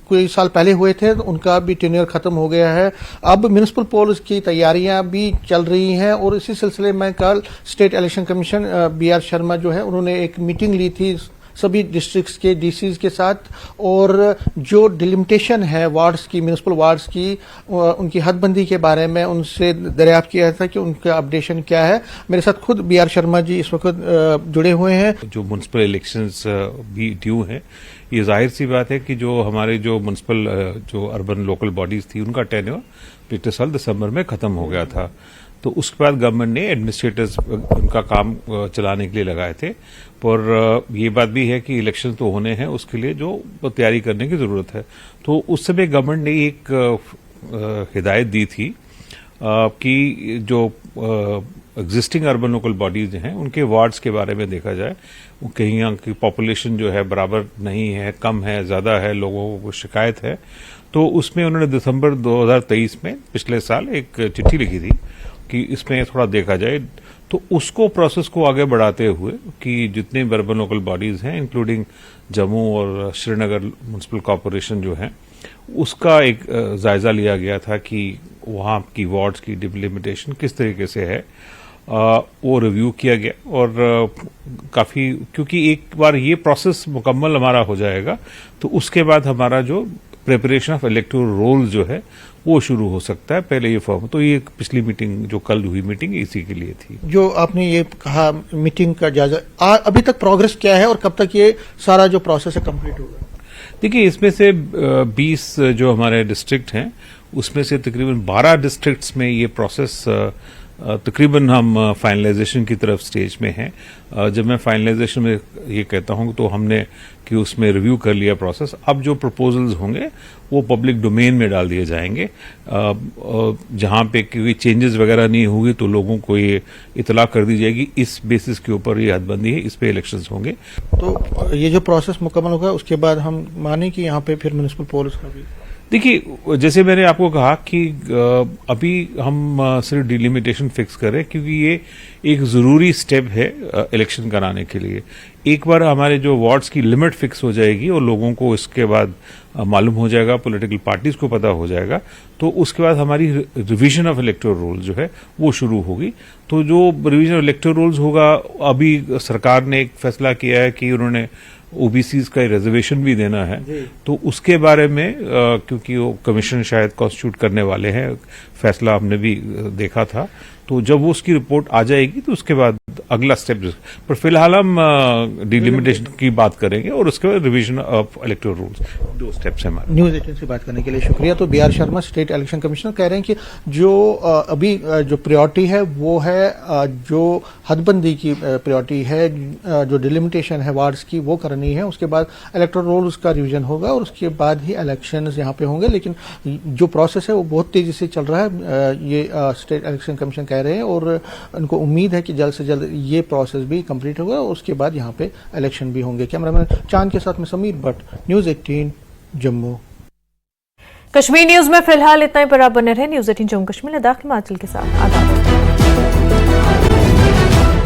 कोई साल पहले हुए थे, तो उनका भी टेन्योर खत्म हो गया है। अब म्यूनिसिपल पोल्स की तैयारियां भी चल रही हैं और इसी सिलसिले में कल state election commission BR Sharma जो है उन्होंने एक मीटिंग ली थी सभी डिस्ट्रिक्ट्स के डीसीज के साथ, और जो डिलिमिटेशन है वार्ड्स की, म्यूनिसिपल वार्ड्स की, उनकी हदबंदी के बारे में उनसे दरियाफ्त किया था कि उनका अपडेशन क्या है। मेरे साथ खुद बीआर शर्मा जी इस वक्त जुड़े हुए हैं। जो म्यूनिसिपल इलेक्शंस भी ड्यू हैं, ये जाहिर सी बात है कि जो हमारे जो म्यूनिसिपल जो अर्बन लोकल बॉडीज थी उनका टेन्योर पिछले साल दिसंबर में खत्म हो गया था, तो उसके बाद गवर्नमेंट ने एडमिनिस्ट्रेटर्स उनका काम चलाने के लिए लगाए थे। पर ये बात भी है कि इलेक्शन तो होने हैं, उसके लिए जो तैयारी करने की जरूरत है। तो उस समय गवर्नमेंट ने एक हिदायत दी थी कि जो एग्जिस्टिंग अर्बन लोकल बॉडीज हैं उनके वार्ड्स के बारे में देखा जाए, कहीं यहाँ की पॉपुलेशन जो है बराबर नहीं है, कम है, ज्यादा है, लोगों को शिकायत है। तो उसमें उन्होंने दिसंबर 2023 में पिछले साल एक चिट्ठी लिखी थी कि इसमें थोड़ा देखा जाए। तो उसको प्रोसेस को आगे बढ़ाते हुए कि जितने अर्बन लोकल बॉडीज हैं इंक्लूडिंग जम्मू और श्रीनगर म्यूनिसिपल कॉरपोरेशन जो है, उसका एक जायजा लिया गया था कि वहां की वार्ड्स की डिलिमिटेशन किस तरीके से है, वो रिव्यू किया गया। और काफी, क्योंकि एक बार ये प्रोसेस मुकम्मल हमारा हो जाएगा तो उसके बाद हमारा जो प्रिपरेशन ऑफ इलेक्टोरल रोल जो है वो शुरू हो सकता है। पहले ये फॉर्म, तो ये पिछली मीटिंग जो कल हुई मीटिंग इसी के लिए थी। जो आपने ये कहा मीटिंग का जायजा, अभी तक प्रोग्रेस क्या है और कब तक ये सारा जो प्रोसेस है कंप्लीट होगा? देखिए, इसमें से 20 जो हमारे डिस्ट्रिक्ट हैं उसमें से तकरीबन 12 डिस्ट्रिक्ट्स में ये प्रोसेस तकरीबन हम फाइनलाइजेशन की तरफ स्टेज में हैं। जब मैं फाइनलाइजेशन में ये कहता हूं तो हमने कि उसमें रिव्यू कर लिया प्रोसेस। अब जो प्रपोजल्स होंगे वो पब्लिक डोमेन में डाल दिए जाएंगे, जहां पे कोई चेंजेस वगैरह नहीं होगी तो लोगों को ये इतला कर दी जाएगी, इस बेसिस के ऊपर ये हदबंदी है, इस पे इलेक्शंस होंगे। तो ये जो प्रोसेस मुकम्मल होगा उसके बाद हम माने कि यहाँ पे फिर म्यूनिसिपल पोल्स का भी, देखिए, जैसे मैंने आपको कहा कि अभी हम सिर्फ डिलिमिटेशन फिक्स करें क्योंकि ये एक जरूरी स्टेप है इलेक्शन कराने के लिए। एक बार हमारे जो वार्ड्स की लिमिट फिक्स हो जाएगी और लोगों को इसके बाद मालूम हो जाएगा, पॉलिटिकल पार्टीज को पता हो जाएगा, तो उसके बाद हमारी रिवीजन ऑफ इलेक्टोरल रोल्स जो है वो शुरू होगी। तो जो रिवीजन ऑफ इलेक्टोरल रोल्स होगा, अभी सरकार ने एक फैसला किया है कि उन्होंने ओबीसीज का रिजर्वेशन भी देना है, तो उसके बारे में क्योंकि वो कमीशन शायद कॉन्स्टिट्यूट करने वाले हैं, फैसला हमने भी देखा था, तो जब वो उसकी रिपोर्ट आ जाएगी तो उसके बाद अगला स्टेप, पर फिलहाल हम डिलिमिटेशन की बात करेंगे और उसके बाद revision of electoral rules, 2 steps हैं हमारे। न्यूज 18 से बात करने के लिए शुक्रिया। तो BR Sharma state election commissioner कह रहे हैं कि जो अभी जो प्रायोरिटी है वो है जो हदबंदी की प्रायोरिटी है, जो डिलिमिटेशन है वार्ड्स की वो करनी है, उसके बाद इलेक्टोरल रोल्स का रिवीजन होगा और उसके बाद ही इलेक्शंस यहाँ पे होंगे। लेकिन जो प्रोसेस है वो बहुत तेजी से चल रहा है, ये स्टेट इलेक्शन कमीशन कह रहे हैं, और उनको उम्मीद है कि जल्द से जल्द ये प्रोसेस भी कंप्लीट होगा और उसके बाद यहाँ पे इलेक्शन भी होंगे। कैमरामैन चांद के साथ में समीर भट्ट, न्यूज 18 जम्मू। कश्मीर न्यूज में फिलहाल इतना ही, पर आप बने रहे न्यूज 18 जम्मू कश्मीर लद्दाख हिमाचल के साथ। आदाब।